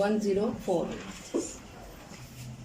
104।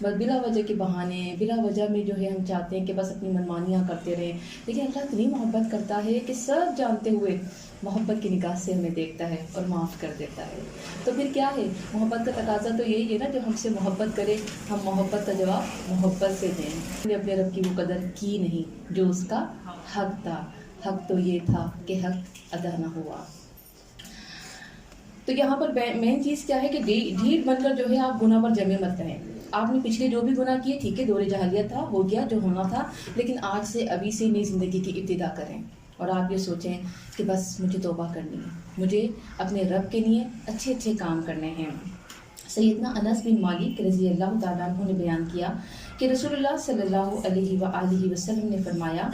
بس بلا وجہ کے بہانے، بلا وجہ میں جو ہے ہم چاہتے ہیں کہ بس اپنی منمانیاں کرتے رہیں. لیکن اللہ اتنی محبت کرتا ہے کہ سب جانتے ہوئے محبت کی نگاہ سے ہمیں دیکھتا ہے اور معاف کر دیتا ہے. تو پھر کیا ہے، محبت کا تقاضا تو یہی ہے نا، جو ہم سے محبت کرے ہم محبت کا جواب محبت سے دیں. ہم نے اپنے رب کی وہ قدر کی نہیں جو اس کا حق تھا. حق تو یہ تھا کہ حق ادا نہ ہوا. تو یہاں پر مین چیز کیا ہے کہ ڈھیٹ بن کر جو ہے آپ گناہ پر جمے مت رہیں. آپ نے پچھلے جو بھی گناہ کیے ٹھیک ہے، دور جاہلیت تھا، ہو گیا جو ہونا تھا، لیکن آج سے ابھی سے نئی زندگی کی ابتدا کریں. اور آپ یہ سوچیں کہ بس مجھے توبہ کرنی ہے، مجھے اپنے رب کے لیے اچھے اچھے کام کرنے ہیں. سیدنا انس بن مالک رضی اللہ تعالیٰ عنہ نے بیان کیا کہ رسول اللہ صلی اللہ علیہ وآلہ وسلم نے فرمایا،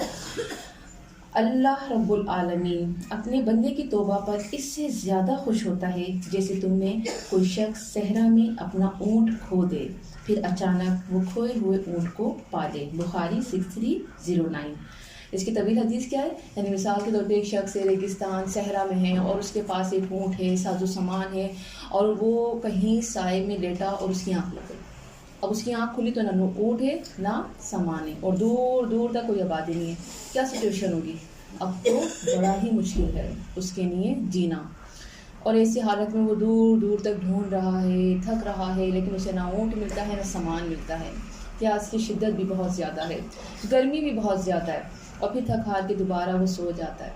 اللہ رب العالمین اپنے بندے کی توبہ پر اس سے زیادہ خوش ہوتا ہے جیسے تم میں کوئی شخص صحرا میں اپنا اونٹ کھو دے، پھر اچانک وہ کھوئے ہوئے اونٹ کو پا لے. بخاری 6309. اس کی طویل حدیث کیا ہے، یعنی مثال کے طور پہ ایک شخص ریگستان صحرا میں ہے اور اس کے پاس ایک اونٹ ہے، ساز و سامان ہے، اور وہ کہیں سائے میں لیٹا اور اس کی آنکھ لگ گئی. اب اس کی آنکھ کھلی تو نہ اونٹ ہے نہ سامان ہے اور دور دور تک کوئی آبادی نہیں ہے. کیا سچویشن ہوگی؟ اب تو بڑا ہی مشکل ہے اس کے لیے جینا. اور ایسی حالت میں وہ دور دور تک ڈھونڈ رہا ہے، تھک رہا ہے، لیکن اسے نہ اونٹ ملتا ہے نہ سامان ملتا ہے. پیاس کی شدت بھی بہت زیادہ ہے، گرمی بھی بہت زیادہ ہے، اور پھر تھک ہار کے دوبارہ وہ سو جاتا ہے.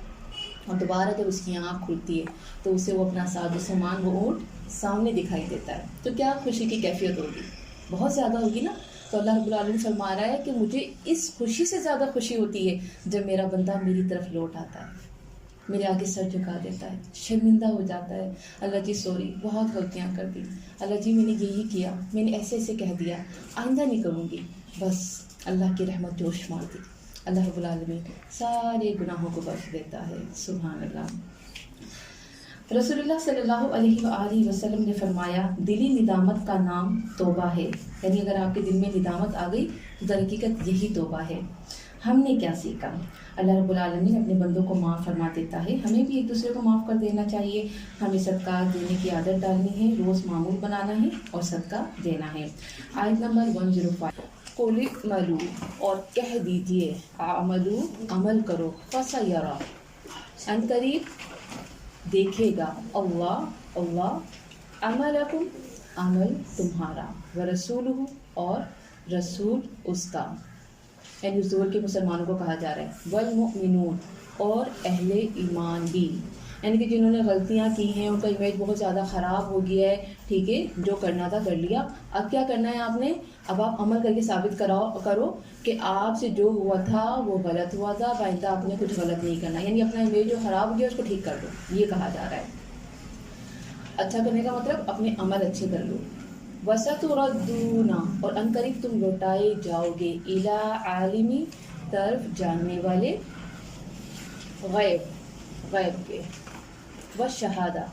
اور دوبارہ جب اس کی آنکھ کھلتی ہے تو اسے وہ اپنا ساز و سامان، وہ اونٹ سامنے دکھائی دیتا ہے. تو کیا خوشی کی کیفیت ہوگی؟ بہت زیادہ ہوگی نا. تو اللہ رب العالمین فرما رہا ہے کہ مجھے اس خوشی سے زیادہ خوشی ہوتی ہے جب میرا بندہ میری طرف لوٹ آتا ہے، میرے آگے سر جھکا دیتا ہے، شرمندہ ہو جاتا ہے. اللہ جی سوری، بہت غلطیاں کر دی، اللہ جی میں نے یہی کیا، میں نے ایسے ایسے کہہ دیا، آئندہ نہیں کروں گی. بس اللہ کی رحمت جوش مار دی. اللہ رب العالمین سارے گناہوں کو بخش دیتا ہے. سبحان اللہ. رسول اللہ صلی اللہ علیہ وآلہ وسلم نے فرمایا، دلی ندامت کا نام توبہ ہے. یعنی اگر آپ کے دل میں ندامت آ گئی تو در حقیقت یہی توبہ ہے. ہم نے کیا سیکھا؟ اللہ رب العالمین اپنے بندوں کو معاف فرما دیتا ہے. ہمیں بھی ایک دوسرے کو معاف کر دینا چاہیے. ہمیں صدقہ دینے کی عادت ڈالنی ہے، روز معمول بنانا ہے اور صدقہ دینا ہے. آیت نمبر 105، قُلِ اعْمَلُوا، اور کہہ دیجئے، اعملو، عمل کرو، فَسَيَرَىٰ، ان قریب دیکھے گا، اللہ عملکم، عمل تمہارا، ورسولہ، اور رسول اس کا. یعنی اس دور کے مسلمانوں کو کہا جا رہا ہے، والمؤمنون، اور اہل ایمان بھی. یعنی کہ جنہوں نے غلطیاں کی ہیں ان کا امیج بہت زیادہ خراب ہو گیا ہے. ٹھیک ہے، جو کرنا تھا کر لیا، اب کیا کرنا ہے آپ نے؟ اب آپ عمل کر کے ثابت کرو کہ آپ سے جو ہوا تھا وہ غلط ہوا تھا، آئندہ آپ نے کچھ غلط نہیں کرنا. یعنی اپنا امیج جو خراب ہو گیا اس کو ٹھیک کر دو، یہ کہا جا رہا ہے. اچھا کرنے کا مطلب اپنے عمل اچھے کر لو. وَسَتُرَدُّونَ، اور ان قریب تم لوٹائے جاؤ گے، اِلیٰ عالمی، طرف جاننے والے، غیب کے، والشہادہ،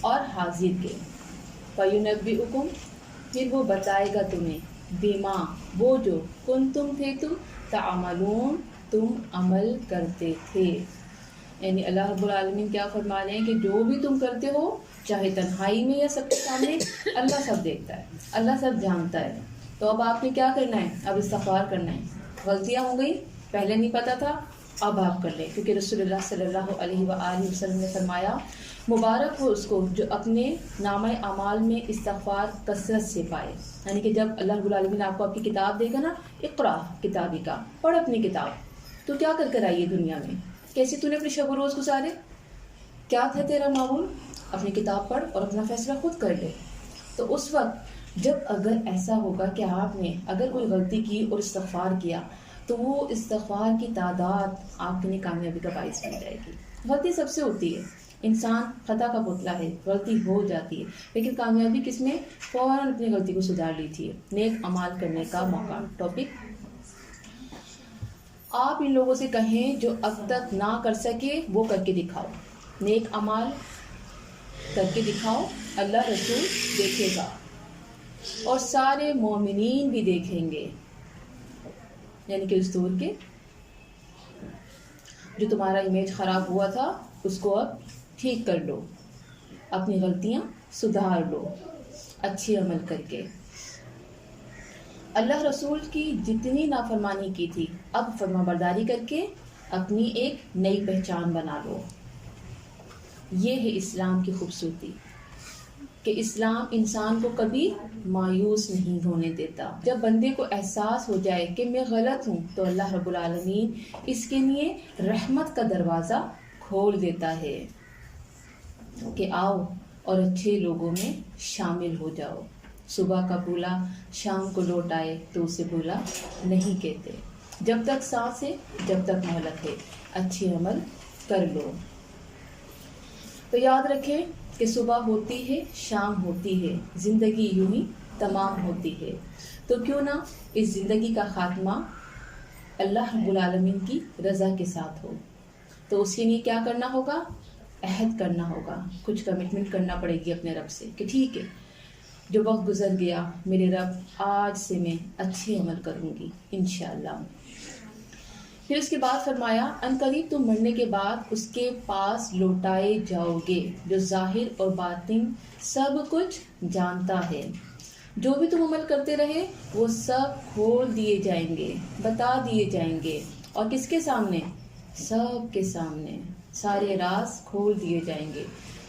اور حاضر کے. فَيُنَبِّئُكُم، پھر وہ بتائے گا تمہیں، بِمَا، وہ جو، کنتم تھے تم، تعملون، تم عمل کرتے تھے. یعنی اللہ رب العالمین کیا فرما رہے ہیں کہ جو بھی تم کرتے ہو، چاہے تنہائی میں یا سب کے سامنے، اللہ سب دیکھتا ہے، اللہ سب جانتا ہے. تو اب آپ نے کیا کرنا ہے؟ اب استغفار کرنا ہے. غلطیاں ہو گئی، پہلے نہیں پتہ تھا، اب آپ کر لیں، کیونکہ رسول اللہ صلی اللہ علیہ وآلہ وسلم نے فرمایا، مبارک ہو اس کو جو اپنے نامہ اعمال میں استغفار کثرت سے پائے. یعنی کہ جب اللہ رب العالمین آپ کو آپ کی کتاب دے گا نا، اقرا کتابی کا، پڑھ اپنی کتاب. تو کیا کر کر آئیے دنیا میں، کیسے تو نے اپنے شب و روز گزارے، کیا تھا تیرا معمول؟ اپنی کتاب پڑھ اور اپنا فیصلہ خود کر لے. تو اس وقت جب اگر ایسا ہوگا کہ آپ نے اگر کوئی غلطی کی اور استغفار کیا تو وہ استغفار کی تعداد آپ کے لیے کامیابی کا باعث بن جائے گی. غلطی سب سے ہوتی ہے، انسان خطا کا پتلا ہے، غلطی ہو جاتی ہے، لیکن کامیابی کس میں؟ فوراً اپنی غلطی کو سدھار لیجیے. نیک اعمال کرنے کا موقع. ٹاپک، آپ ان لوگوں سے کہیں جو اب تک نہ کر سکے وہ کر کے دکھاؤ. نیک اعمال کر کے دکھاؤ، اللہ رسول دیکھے گا اور سارے مومنین بھی دیکھیں گے. یعنی کہ اس دور کے جو تمہارا امیج خراب ہوا تھا اس کو اب ٹھیک کر لو، اپنی غلطیاں سدھار لو اچھے عمل کر کے. اللہ رسول کی جتنی نافرمانی کی تھی، اب فرما برداری کر کے اپنی ایک نئی پہچان بنا لو۔ یہ ہے اسلام کی خوبصورتی کہ اسلام انسان کو کبھی مایوس نہیں ہونے دیتا۔ جب بندے کو احساس ہو جائے کہ میں غلط ہوں تو اللہ رب العالمین اس کے لیے رحمت کا دروازہ کھول دیتا ہے کہ آؤ اور اچھے لوگوں میں شامل ہو جاؤ۔ صبح کا بھولا شام کو لوٹ آئے تو اسے بھولا نہیں کہتے۔ جب تک سانس ہے، جب تک مہلت ہے، اچھے عمل کر لو۔ تو یاد رکھیں کہ صبح ہوتی ہے، شام ہوتی ہے، زندگی یوں ہی تمام ہوتی ہے۔ تو کیوں نہ اس زندگی کا خاتمہ اللہ رب العالمین کی رضا کے ساتھ ہو۔ تو اس کے لیے کیا کرنا ہوگا؟ عہد کرنا ہوگا، کچھ کمٹمنٹ کرنا پڑے گی اپنے رب سے کہ ٹھیک ہے، جو وقت گزر گیا میرے رب آج سے میں اچھے عمل کروں گی انشاءاللہ۔ پھر اس کے بعد فرمایا عنقریب تم مرنے کے بعد اس کے پاس لوٹائے جاؤ گے جو ظاہر اور باطن سب کچھ جانتا ہے۔ جو بھی تم عمل کرتے رہے وہ سب کھول دیے جائیں گے، بتا دیے جائیں گے، اور کس کے سامنے؟ سب کے سامنے سارے راز کھول دیے جائیں گے،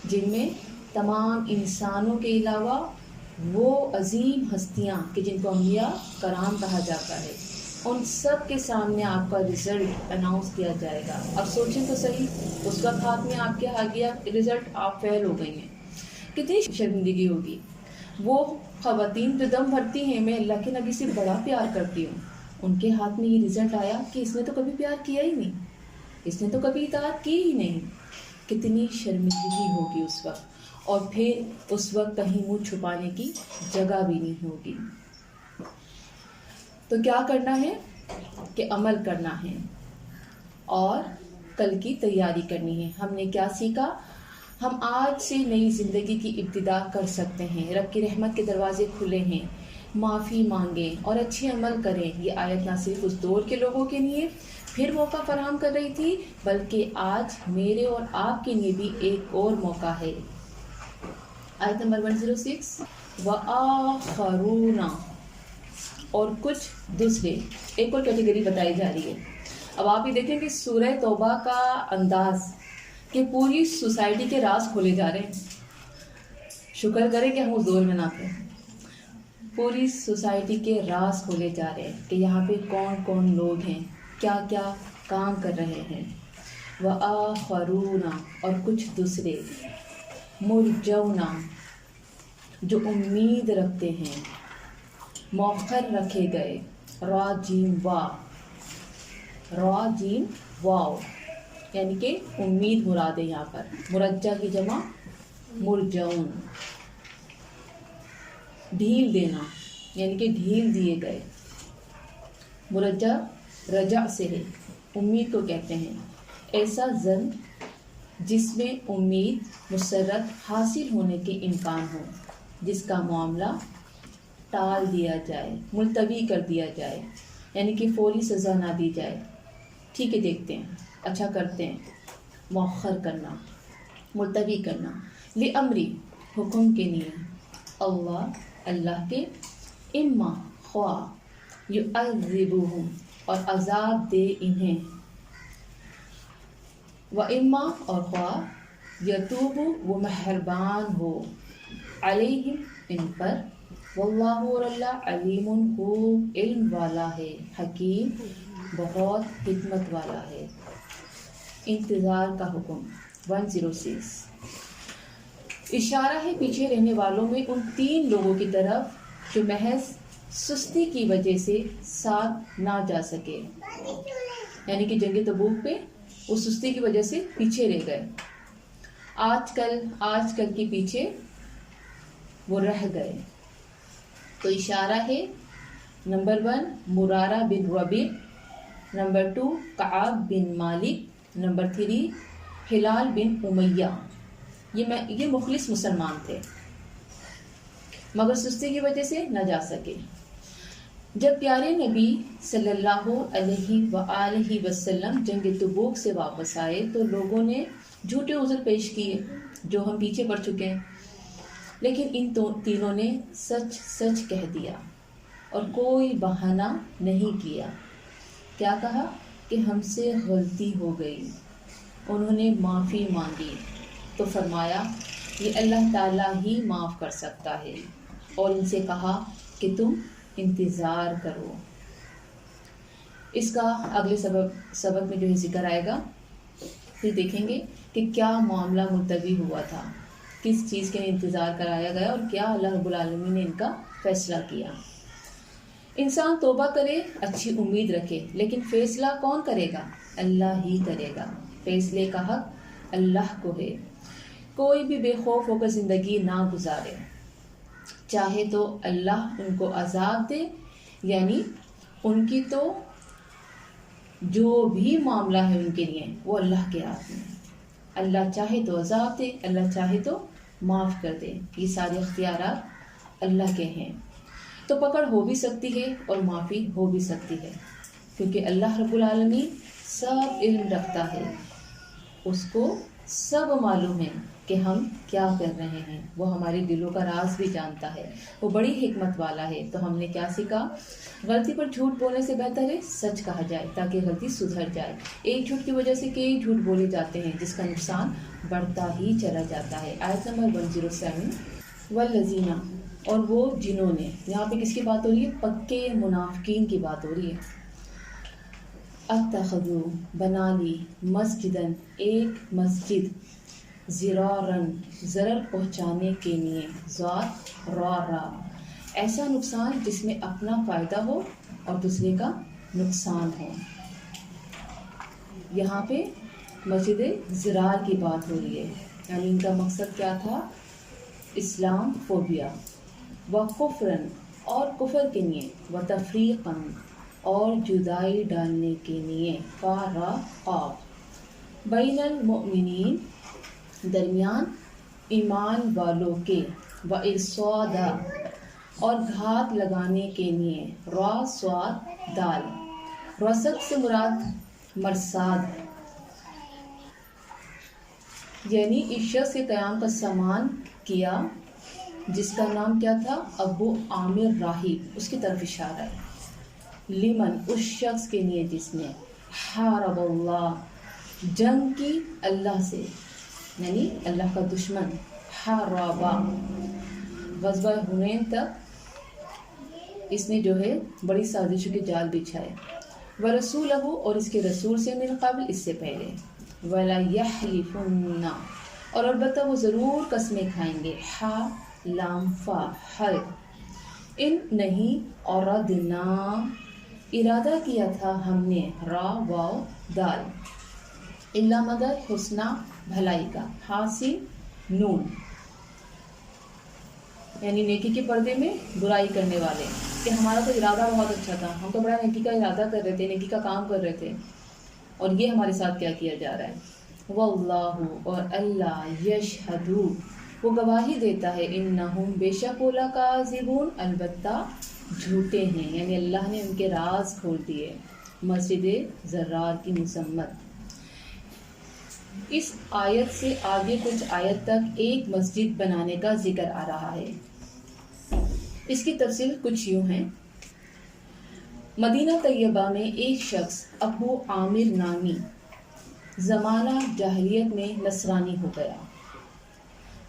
جن میں تمام انسانوں کے علاوہ وہ عظیم ہستیاں کہ جن کو انبیاء کرام کہا جاتا ہے، ان سب کے سامنے آپ کا رزلٹ اناؤنس کیا جائے گا۔ اب سوچیں تو صحیح، اس وقت ہاتھ میں آپ کے آ گیا رزلٹ، آپ فیل ہو گئی ہیں، کتنی شرمندگی ہوگی۔ وہ خواتین جو دم بھرتی ہیں میں اللہ کے نبی سے بڑا پیار کرتی ہوں، ان کے ہاتھ میں یہ رزلٹ آیا کہ اس نے تو کبھی پیار کیا ہی نہیں، اس نے تو کبھی اطاعت کی ہی نہیں، کتنی شرمندگی ہوگی اس وقت، اور پھر اس وقت کہیں منہ چھپانے کی جگہ بھی نہیں ہوگی۔ تو کیا کرنا ہے کہ عمل کرنا ہے اور کل کی تیاری کرنی ہے۔ ہم نے کیا سیکھا؟ ہم آج سے نئی زندگی کی ابتدا کر سکتے ہیں، رب کی رحمت کے دروازے کھلے ہیں، معافی مانگیں اور اچھے عمل کریں۔ یہ آیت نہ صرف اس دور کے لوگوں کے لیے پھر موقع فراہم کر رہی تھی، بلکہ آج میرے اور آپ کے لیے بھی ایک اور موقع ہے۔ آیت نمبر 106 وَآخَرُونَ، اور کچھ دوسرے، ایک اور کیٹیگری بتائی جا رہی ہے۔ اب آپ یہ دیکھیں کہ سورہ توبہ کا انداز کہ پوری سوسائٹی کے راز کھولے جا رہے ہیں۔ شکر کریں کہ ہم اس دور میں نہ تھے۔ پوری سوسائٹی کے راز کھولے جا رہے ہیں کہ یہاں پہ کون کون لوگ ہیں، کیا کیا کام کر رہے ہیں۔ وَآخَرُونَ، اور کچھ دوسرے، مُرْجَوْنَ، جو امید رکھتے ہیں، مؤخر رکھے گئے، را جیم واو، یعنی کہ امید مراد ہے یہاں پر، مرجع کی جمع مرجعون، ڈھیل دینا یعنی کہ ڈھیل دیے گئے، مرجع رجع سے ہے، امید کو کہتے ہیں۔ ایسا ظن جس میں امید مسرت حاصل ہونے کے امکان ہو، جس کا معاملہ ٹال دیا جائے، ملتوی کر دیا جائے، یعنی کہ فوری سزا نہ دی جائے، ٹھیک ہے دیکھتے ہیں، اچھا کرتے ہیں، مؤخر کرنا، ملتوی کرنا، لِأَمْرِ، حکم کے لیے، اللہ کے، اما خواہ، یعذبہم، اور عذاب دے انہیں، وَإِمَّا، اور خواہ، یتوب، وہ مہربان ہو، علیہم، ان پر، واللہ، اور اللہ، علیم، خوب علم والا ہے، حکیم، بہت حکمت والا ہے۔ انتظار کا حکم 106، اشارہ ہے پیچھے رہنے والوں میں ان 3 لوگوں کی طرف جو محض سستی کی وجہ سے ساتھ نہ جا سکے، یعنی کہ جنگ تبوک پہ وہ سستی کی وجہ سے پیچھے رہ گئے، آج کل کے پیچھے وہ رہ گئے۔ تو اشارہ ہے نمبر 1 مرارہ بن ربیع، نمبر 2 کعب بن مالک، نمبر 3 ہلال بن امیہ۔ یہ مخلص مسلمان تھے مگر سستی کی وجہ سے نہ جا سکے۔ جب پیارے نبی صلی اللہ علیہ وآلہ وسلم جنگ تبوک سے واپس آئے تو لوگوں نے جھوٹے عذر پیش کیے جو ہم پیچھے پڑ چکے ہیں، لیکن ان تینوں نے سچ کہہ دیا اور کوئی بہانہ نہیں کیا۔ کیا کہا کہ ہم سے غلطی ہو گئی، انہوں نے معافی مانگی تو فرمایا یہ اللہ تعالیٰ ہی معاف کر سکتا ہے، اور ان سے کہا کہ تم انتظار کرو۔ اس کا اگلے سبق میں جو ہے ذکر آئے گا، پھر دیکھیں گے کہ کیا معاملہ ملتوی ہوا تھا، کس چیز کے انتظار کرایا گیا اور کیا اللہ رب العالمین نے ان کا فیصلہ کیا۔ انسان توبہ کرے، اچھی امید رکھے، لیکن فیصلہ کون کرے گا؟ اللہ ہی کرے گا۔ فیصلے کا حق اللہ کو ہے۔ کوئی بھی بے خوف ہو کر زندگی نہ گزارے، چاہے تو اللہ ان کو عذاب دے، یعنی ان کی تو جو بھی معاملہ ہے ان کے لیے وہ اللہ کے ہاتھ میں، اللہ چاہے تو عذاب دے، اللہ چاہے تو معاف کر دے، یہ سارے اختیارات اللہ کے ہیں۔ تو پکڑ ہو بھی سکتی ہے اور معافی ہو بھی سکتی ہے، کیونکہ اللہ رب العالمین سب علم رکھتا ہے، اس کو سب معلوم ہے کہ ہم کیا کر رہے ہیں، وہ ہمارے دلوں کا راز بھی جانتا ہے، وہ بڑی حکمت والا ہے۔ تو ہم نے کیا سیکھا؟ غلطی پر جھوٹ بولنے سے بہتر ہے سچ کہا جائے تاکہ غلطی سدھر جائے۔ ایک جھوٹ کی وجہ سے کئی جھوٹ بولے جاتے ہیں جس کا نقصان بڑھتا ہی چلا جاتا ہے۔ آیت نمبر 107، والذین، اور وہ جنہوں نے، یہاں پہ کس کی بات ہو رہی ہے؟ پکے منافقین کی بات ہو رہی ہے۔ اتخذوا، بنا لی، مسجدن، ایک مسجد، ضرارن، ضرر پہنچانے کے لیے، ذات را را، ایسا نقصان جس میں اپنا فائدہ ہو اور دوسرے کا نقصان ہو۔ یہاں پہ مسجد ضرار کی بات ہو رہی ہے، یعنی ان کا مقصد کیا تھا؟ اسلام فوبیا، و کفرن، اور کفر کے لیے، و تفریقن، اور جدائی ڈالنے کے لیے، فارقاب، بین المؤمنین، درمیان ایمان والوں کے، و ارصادا، اور گھات لگانے کے لیے، را صاد دال، رصد سے مراد مرصاد، یعنی اس شخص کے قیام کا سامان کیا جس کا نام کیا تھا؟ ابو عامر راہب، اس کی طرف اشارہ ہے۔ لمن، اس شخص کے لیے جس نے حارب اللہ، جنگ کی اللہ سے، یعنی اللہ کا دشمن، حاربا، غزوہ حنین تک اس نے جو ہے بڑی سازشوں کے جال بچھائے، ورسولہ، اور اس کے رسول سے، من قبل، اس سے پہلے، ولا یحلفن، اور البتہ وہ ضرور قسمیں کھائیں گے، حا لام فا حلف، ان نہیں، اور ردنا، ارادہ کیا تھا ہم نے، را واو دال، الا مگر حسنہ، بھلائی کا، حاصل نون، یعنی نیکی کے پردے میں برائی کرنے والے، کہ ہمارا تو ارادہ بہت اچھا تھا، ہم تو بڑا نیکی کا ارادہ کر رہے تھے، نیکی کا کام کر رہے تھے، اور یہ ہمارے ساتھ کیا جا رہا ہے۔ واللہ، اور اللہ، یشہد، وہ گواہی دیتا ہے، انہم، بے شک وہ لکاذبون، البتہ جھوٹے ہیں، یعنی اللہ نے ان کے راز کھول دیے۔ مسجد ضرار کی مذمت۔ اس آیت سے آگے کچھ آیت تک ایک مسجد بنانے کا ذکر آ رہا ہے۔ اس کی تفصیل کچھ یوں ہے۔ مدینہ طیبہ میں ایک شخص ابو عامر نامی زمانہ جاہلیت میں نصرانی ہو گیا۔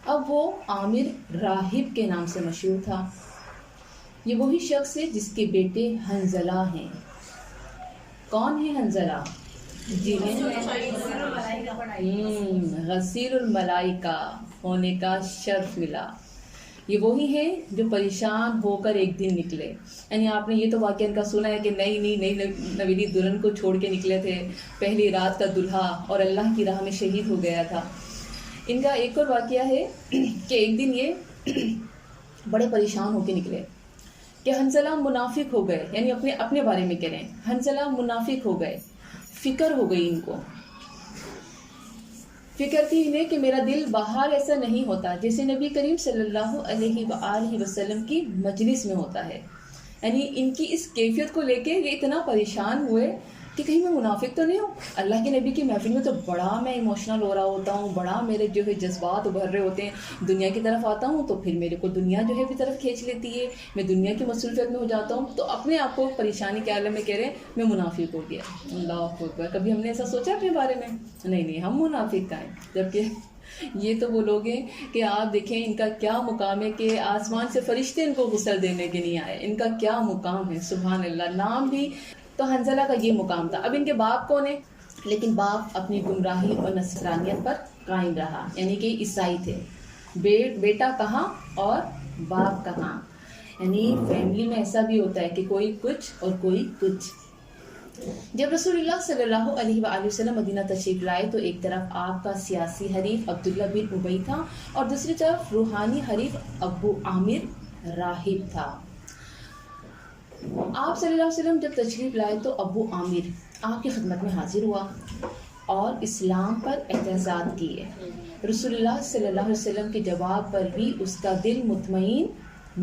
اب وہ عامر راہب کے نام سے مشہور تھا۔ یہ وہی شخص ہے جس کے بیٹے حنظلہ ہیں۔ کون ہے حنظلہ؟ جنہیں غسیل الملائکہ ہونے کا شرف ملا۔ یہ وہی ہیں جو پریشان ہو کر ایک دن نکلے، یعنی آپ نے یہ تو واقعہ ان کا سنا ہے کہ نئی نویلی دلہن کو چھوڑ کے نکلے تھے، پہلی رات کا دلہا، اور اللہ کی راہ میں شہید ہو گیا تھا۔ ان کا ایک اور واقعہ ہے کہ ایک دن یہ بڑے پریشان ہو کے نکلے کہ حنظلہ منافق ہو گئے، یعنی اپنے بارے میں کہہ رہے ہیں، حنظلہ منافق ہو گئے، فکر ہو گئی ان کو۔ فکر تھی انہیں کہ میرا دل باہر ایسا نہیں ہوتا جیسے نبی کریم صلی اللہ علیہ وآلہ وسلم کی مجلس میں ہوتا ہے، یعنی ان کی اس کیفیت کو لے کے یہ اتنا پریشان ہوئے کہ کہیں میں منافق تو نہیں ہوں. اللہ کے نبی کی محفل میں تو بڑا میں ایموشنل ہو رہا ہوتا ہوں, بڑا میرے جو ہے جذبات ابھر رہے ہوتے ہیں. دنیا کی طرف آتا ہوں تو پھر میرے کو دنیا جو ہے بھی طرف کھینچ لیتی ہے, میں دنیا کی مصروفیت میں ہو جاتا ہوں, تو اپنے آپ کو پریشانی کے عالم میں کہہ رہے ہیں میں منافق ہو گیا. اللہ اکبر. کبھی ہم نے ایسا سوچا اپنے بارے میں؟ نہیں, ہم منافق کا ہیں. جبکہ یہ تو وہ لوگ ہیں کہ آپ دیکھیں ان کا کیا مقام ہے کہ آسمان سے فرشتے ان کو غسل دینے کے نہیں آئے. ان کا کیا مقام ہے, سبحان اللہ. نام بھی تو حنظلہ کا یہ مقام تھا. اب ان کے باپ کون ہیں؟ لیکن باپ اپنی گمراہی اور نصرانیت پر قائم رہا, یعنی کہ عیسائی تھے. بیٹا کہاں اور باپ کہاں. یعنی فیملی میں ایسا بھی ہوتا ہے کہ کوئی کچھ اور کوئی کچھ. جب رسول اللہ صلی اللہ علیہ وآلہ وسلم مدینہ تشریف لائے تو ایک طرف آپ کا سیاسی حریف عبداللہ بن ابی تھا اور دوسری طرف روحانی حریف ابو عامر راہب تھا. آپ صلی اللہ علیہ وسلم جب تشریف لائے تو ابو عامر آپ کی خدمت میں حاضر ہوا اور اسلام پر اعتراضات کیے. رسول اللہ صلی اللہ علیہ وسلم کے جواب پر بھی اس کا دل مطمئن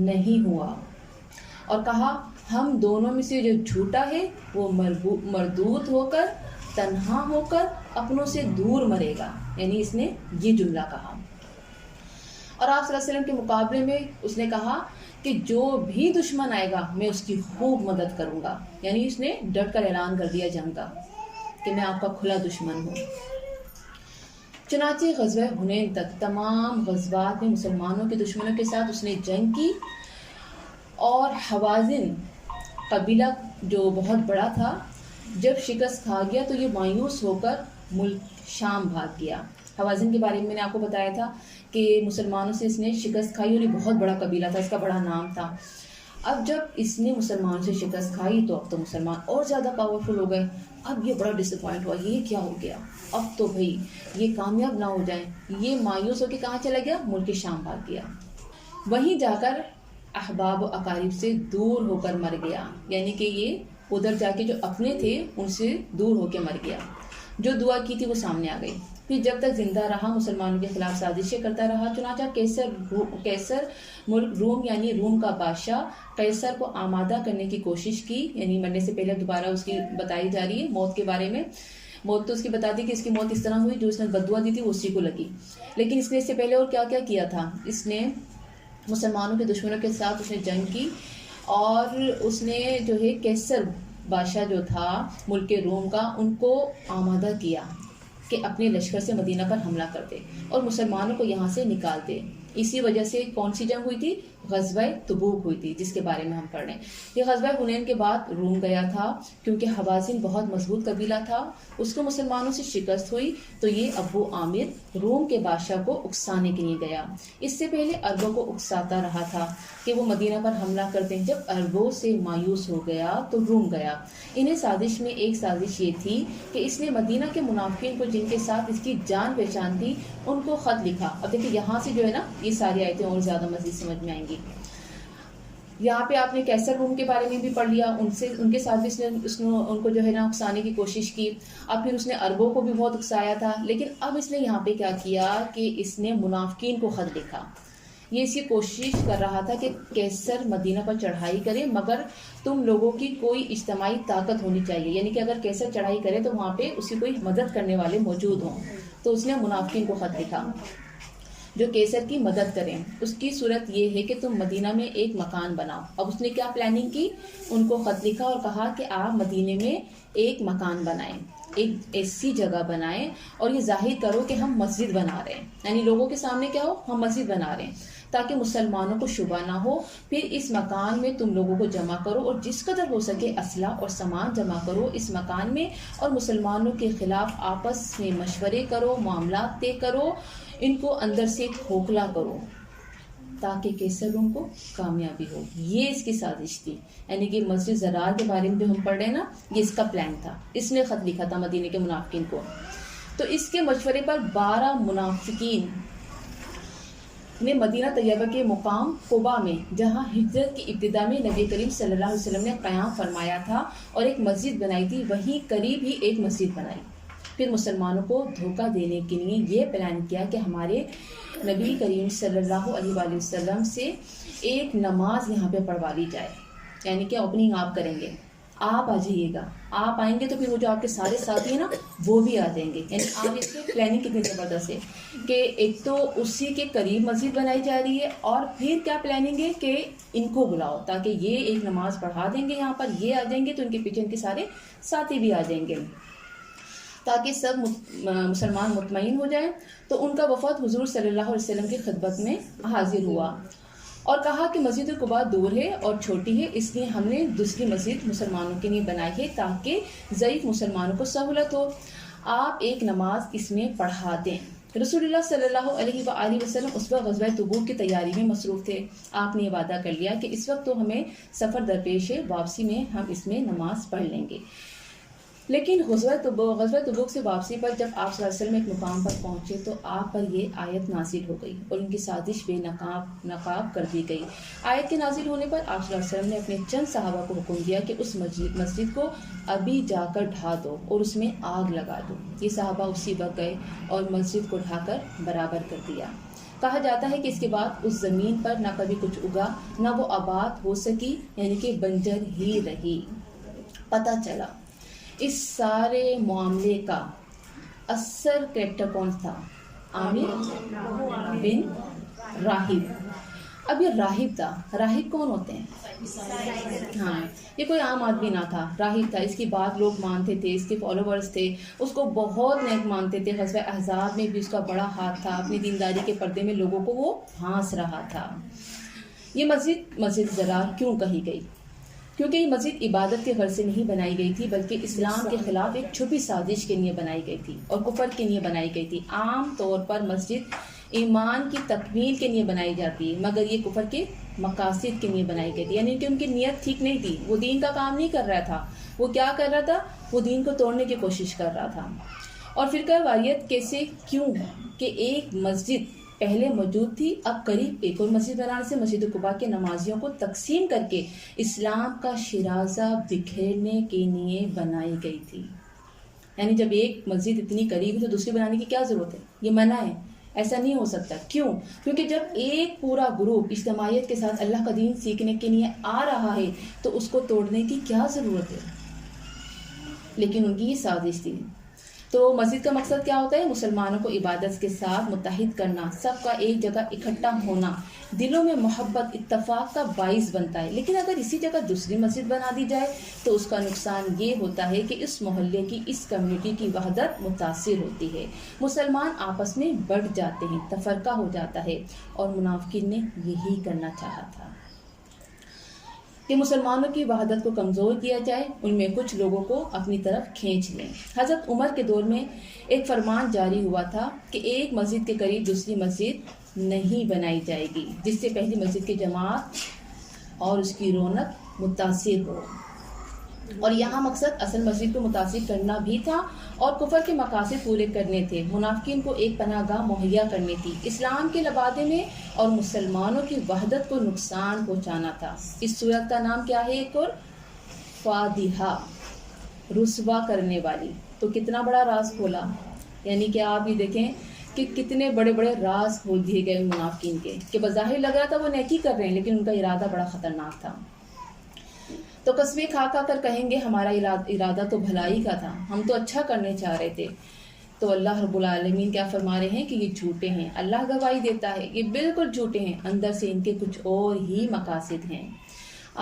نہیں ہوا اور کہا ہم دونوں میں سے جو جھوٹا ہے وہ مردود ہو کر تنہا ہو کر اپنوں سے دور مرے گا. یعنی اس نے یہ جملہ کہا. اور آپ صلی اللہ علیہ وسلم کے مقابلے میں اس نے کہا کہ جو بھی دشمن آئے گا میں اس کی خوب مدد کروں گا. یعنی اس نے ڈٹ کر اعلان کر دیا جنگ کا کہ میں آپ کا کھلا دشمن ہوں. چنانچہ غزوہ حنین تک تمام غزوات میں مسلمانوں کے دشمنوں کے ساتھ اس نے جنگ کی اور حوازن قبیلہ جو بہت بڑا تھا جب شکست کھا گیا تو یہ مایوس ہو کر ملک شام بھاگ گیا. حوازن کے بارے میں نے آپ کو بتایا تھا کہ مسلمانوں سے اس نے شکست کھائی اور یہ بہت بڑا قبیلہ تھا, اس کا بڑا نام تھا. اب جب اس نے مسلمانوں سے شکست کھائی تو اب تو مسلمان اور زیادہ پاورفل ہو گئے. اب یہ بڑا ڈس اپوائنٹ ہوا, یہ کیا ہو گیا, اب تو بھائی یہ کامیاب نہ ہو جائیں. یہ مایوس ہو کے کہاں چلا گیا؟ ملک شام بھاگ گیا. وہیں جا کر احباب و اقارب سے دور ہو کر مر گیا. یعنی کہ یہ ادھر جا کے جو اپنے تھے ان سے دور ہو کے مر گیا. جو دعا کی تھی وہ سامنے آ گئی. پھر جب تک زندہ رہا مسلمانوں کے خلاف سازشیں کرتا رہا. چنانچہ کیسر ملک روم یعنی روم کا بادشاہ قیصر کو آمادہ کرنے کی کوشش کی. یعنی مرنے سے پہلے دوبارہ اس کی بتائی جا رہی ہے موت کے بارے میں. موت تو اس کی بتا دی کہ اس کی موت اس طرح ہوئی جو اس نے بددعا دی تھی وہ اسی کو لگی. لیکن اس نے اس سے پہلے اور کیا کیا کیا تھا. اس نے مسلمانوں کے دشمنوں کے ساتھ اس نے جنگ کی اور اس نے جو ہے کیسر بادشاہ جو تھا ملک روم کا ان کو آمادہ کیا کہ اپنے لشکر سے مدینہ پر حملہ کرتے اور مسلمانوں کو یہاں سے نکالتے. اسی وجہ سے کون سی جنگ ہوئی تھی؟ غزوہ تبوک ہوئی تھی جس کے بارے میں ہم پڑھ رہے ہیں. یہ غزوہ حنین کے بعد روم گیا تھا کیونکہ حوازن بہت مضبوط قبیلہ تھا. اس کو مسلمانوں سے شکست ہوئی تو یہ ابو عامر روم کے بادشاہ کو اکسانے کے لیے گیا. اس سے پہلے عربوں کو اکساتا رہا تھا کہ وہ مدینہ پر حملہ کرتے ہیں. جب عربوں سے مایوس ہو گیا تو روم گیا. انہیں سازش میں ایک سازش یہ تھی کہ اس نے مدینہ کے منافقین کو جن کے ساتھ اس کی جان پہچان تھی ان کو خط لکھا. اب دیکھیں یہاں سے جو ہے نا یہ ساری آیتیں اور زیادہ مزید سمجھ میں آئیں گی. یہاں پہ آپ نے کیسر روم کے بارے میں بھی پڑھ لیا, ان کے ساتھ بھی اس نے ان کو جو ہے نا اکسانے کی کوشش کی. اب پھر اس نے عربوں کو بھی بہت اکسایا تھا. لیکن اب اس نے یہاں پہ کیا کیا کہ اس نے منافقین کو خط لکھا. یہ اس کی کوشش کر رہا تھا کہ کیسر مدینہ پر چڑھائی کرے مگر تم لوگوں کی کوئی اجتماعی طاقت ہونی چاہیے. یعنی کہ اگر کیسر چڑھائی کرے تو وہاں پہ اس کی کوئی مدد کرنے والے موجود ہوں. تو اس نے منافقین کو خط لکھا جو کیسر کی مدد کریں. اس کی صورت یہ ہے کہ تم مدینہ میں ایک مکان بناؤ. اب اس نے کیا پلاننگ کی؟ ان کو خط لکھا اور کہا کہ آپ مدینے میں ایک مکان بنائیں, ایک ایسی جگہ بنائیں اور یہ ظاہر کرو کہ ہم مسجد بنا رہے ہیں. یعنی لوگوں کے سامنے کیا ہو, ہم مسجد بنا رہے ہیں تاکہ مسلمانوں کو شبہ نہ ہو. پھر اس مکان میں تم لوگوں کو جمع کرو اور جس قدر ہو سکے اسلحہ اور سامان جمع کرو اس مکان میں اور مسلمانوں کے خلاف آپس میں مشورے کرو, معاملات طے کرو, ان کو اندر سے کھوکھلا کرو تاکہ کیسر روم کو کامیابی ہو. یہ اس کی سازش تھی. یعنی کہ مسجد زرار کے بارے میں جو ہم پڑھ رہے ہیں نا یہ اس کا پلان تھا. اس نے خط لکھا تھا مدینے کے منافقین کو. تو اس کے مشورے پر 12 منافقین نے مدینہ طیبہ کے مقام قباء میں جہاں ہجرت کی ابتدا میں نبی کریم صلی اللہ علیہ وسلم نے قیام فرمایا تھا اور ایک مسجد بنائی تھی, وہیں قریب ہی ایک مسجد بنائی. پھر مسلمانوں کو دھوکہ دینے کے لیے یہ پلان کیا کہ ہمارے نبی کریم صلی اللہ علیہ وآلہ وسلم سے ایک نماز یہاں پہ پڑھوا لی جائے. یعنی کہ اوپننگ آپ کریں گے آپ آ جائیے گا. آپ آئیں گے تو پھر وہ جو آپ کے سارے ساتھی ہیں نا وہ بھی آ جائیں گے. یعنی آپ اس کی پلاننگ کتنی زبردست ہے کہ ایک تو اسی کے قریب مسجد بنائی جا رہی ہے، اور پھر کیا پلاننگ ہے کہ ان کو بلاؤ تاکہ یہ ایک نماز پڑھا دیں گے یہاں پر، یہ آ جائیں گے تو ان کے پیچھے ان کے سارے ساتھی بھی آ جائیں گے تاکہ سب مسلمان مطمئن ہو جائیں. تو ان کا وفد حضور صلی اللہ علیہ وسلم کی خدمت میں حاضر ہوا اور کہا کہ مسجد قباء دور ہے اور چھوٹی ہے، اس لیے ہم نے دوسری مسجد مسلمانوں کے لیے بنائی ہے تاکہ ضعیف مسلمانوں کو سہولت ہو. آپ ایک نماز اس میں پڑھا دیں. رسول اللہ صلی اللہ علیہ وآلہ وسلم اس وقت غزوہ تبوک کی تیاری میں مصروف تھے. آپ نے یہ وعدہ کر لیا کہ اس وقت تو ہمیں سفر درپیش ہے، واپسی میں ہم اس میں نماز پڑھ لیں گے. لیکن غزوہ تبوک سے واپسی پر جب آپ صلی اللہ علیہ وسلم ایک مقام پر پہنچے تو آپ پر یہ آیت نازل ہو گئی اور ان کی سازش بے نقاب کر دی گئی. آیت کے نازل ہونے پر آپ صلی اللہ علیہ وسلم نے اپنے چند صحابہ کو حکم دیا کہ اس مسجد کو ابھی جا کر ڈھا دو اور اس میں آگ لگا دو. یہ صحابہ اسی وقت گئے اور مسجد کو ڈھا کر برابر کر دیا. کہا جاتا ہے کہ اس کے بعد اس زمین پر نہ کبھی کچھ اگا نہ وہ آباد ہو سکی، یعنی کہ بنجر ہی رہی. پتہ چلا اس سارے معاملے کا اثر کریکٹر کون تھا؟ عامر بن راہب. اب یہ راہب تھا. راہب کون ہوتے ہیں؟ ہاں، یہ کوئی عام آدمی نہ تھا، راہب تھا. اس کی بات لوگ مانتے تھے، اس کے فالوورز تھے، اس کو بہت نیک مانتے تھے. غزوہ احزاب میں بھی اس کا بڑا ہاتھ تھا. اپنی دینداری کے پردے میں لوگوں کو وہ ہانس رہا تھا. یہ مسجد ضرار کیوں کہی گئی؟ کیونکہ یہ مسجد عبادت کے غرض سے نہیں بنائی گئی تھی بلکہ اسلام کے خلاف ایک چھپی سازش کے لیے بنائی گئی تھی اور کفر کے لیے بنائی گئی تھی. عام طور پر مسجد ایمان کی تکمیل کے لیے بنائی جاتی ہے، مگر یہ کفر کے مقاصد کے لیے بنائی گئی تھی. یعنی کہ ان کی نیت ٹھیک نہیں تھی، وہ دین کا کام نہیں کر رہا تھا. وہ کیا کر رہا تھا؟ وہ دین کو توڑنے کی کوشش کر رہا تھا. اور فرقہ واریت کیسے کیوں کہ ایک مسجد پہلے موجود تھی، اب قریب ایک اور مسجد بنانے سے مسجد قباء کے نمازیوں کو تقسیم کر کے اسلام کا شرازہ بکھیرنے کے لیے بنائی گئی تھی. یعنی جب ایک مسجد اتنی قریب ہے تو دوسری بنانے کی کیا ضرورت ہے؟ یہ منع ہے، ایسا نہیں ہو سکتا. کیوں؟ کیونکہ جب ایک پورا گروپ اجتماعیت کے ساتھ اللہ کا دین سیکھنے کے لیے آ رہا ہے تو اس کو توڑنے کی کیا ضرورت ہے؟ لیکن ان کی یہ سازش تھی. تو مسجد کا مقصد کیا ہوتا ہے؟ مسلمانوں کو عبادت کے ساتھ متحد کرنا، سب کا ایک جگہ اکٹھا ہونا، دلوں میں محبت اتفاق کا باعث بنتا ہے. لیکن اگر اسی جگہ دوسری مسجد بنا دی جائے تو اس کا نقصان یہ ہوتا ہے کہ اس محلے کی، اس کمیونٹی کی وحدت متاثر ہوتی ہے، مسلمان آپس میں بٹ جاتے ہیں، تفرقہ ہو جاتا ہے. اور منافقین نے یہی کرنا چاہا تھا کہ مسلمانوں کی وحدت کو کمزور کیا جائے، ان میں کچھ لوگوں کو اپنی طرف کھینچ لیں. حضرت عمر کے دور میں ایک فرمان جاری ہوا تھا کہ ایک مسجد کے قریب دوسری مسجد نہیں بنائی جائے گی جس سے پہلی مسجد کی جماعت اور اس کی رونق متاثر ہو. اور یہاں مقصد اصل مسجد کو متاثر کرنا بھی تھا اور کفر کے مقاصد پورے کرنے تھے. منافقین کو ایک پناہ گاہ مہیا کرنی تھی، اسلام کے لبادے میں اور مسلمانوں کی وحدت کو نقصان پہنچانا تھا. اس صورت کا نام کیا ہے؟ ایک اور فادحہ، رسوا کرنے والی. تو کتنا بڑا راز کھولا. یعنی کہ آپ یہ دیکھیں کہ کتنے بڑے بڑے راز کھول دیے گئے منافقین کے، کہ بظاہر لگ رہا تھا وہ نیکی کر رہے ہیں لیکن ان کا ارادہ بڑا خطرناک تھا. تو قسمیں کھا کر کہیں گے ہمارا ارادہ تو بھلائی کا تھا، ہم تو اچھا کرنے چاہ رہے تھے. تو اللہ رب العالمین کیا فرما رہے ہیں کہ یہ جھوٹے ہیں. اللہ گواہی دیتا ہے یہ بالکل جھوٹے ہیں، اندر سے ان کے کچھ اور ہی مقاصد ہیں.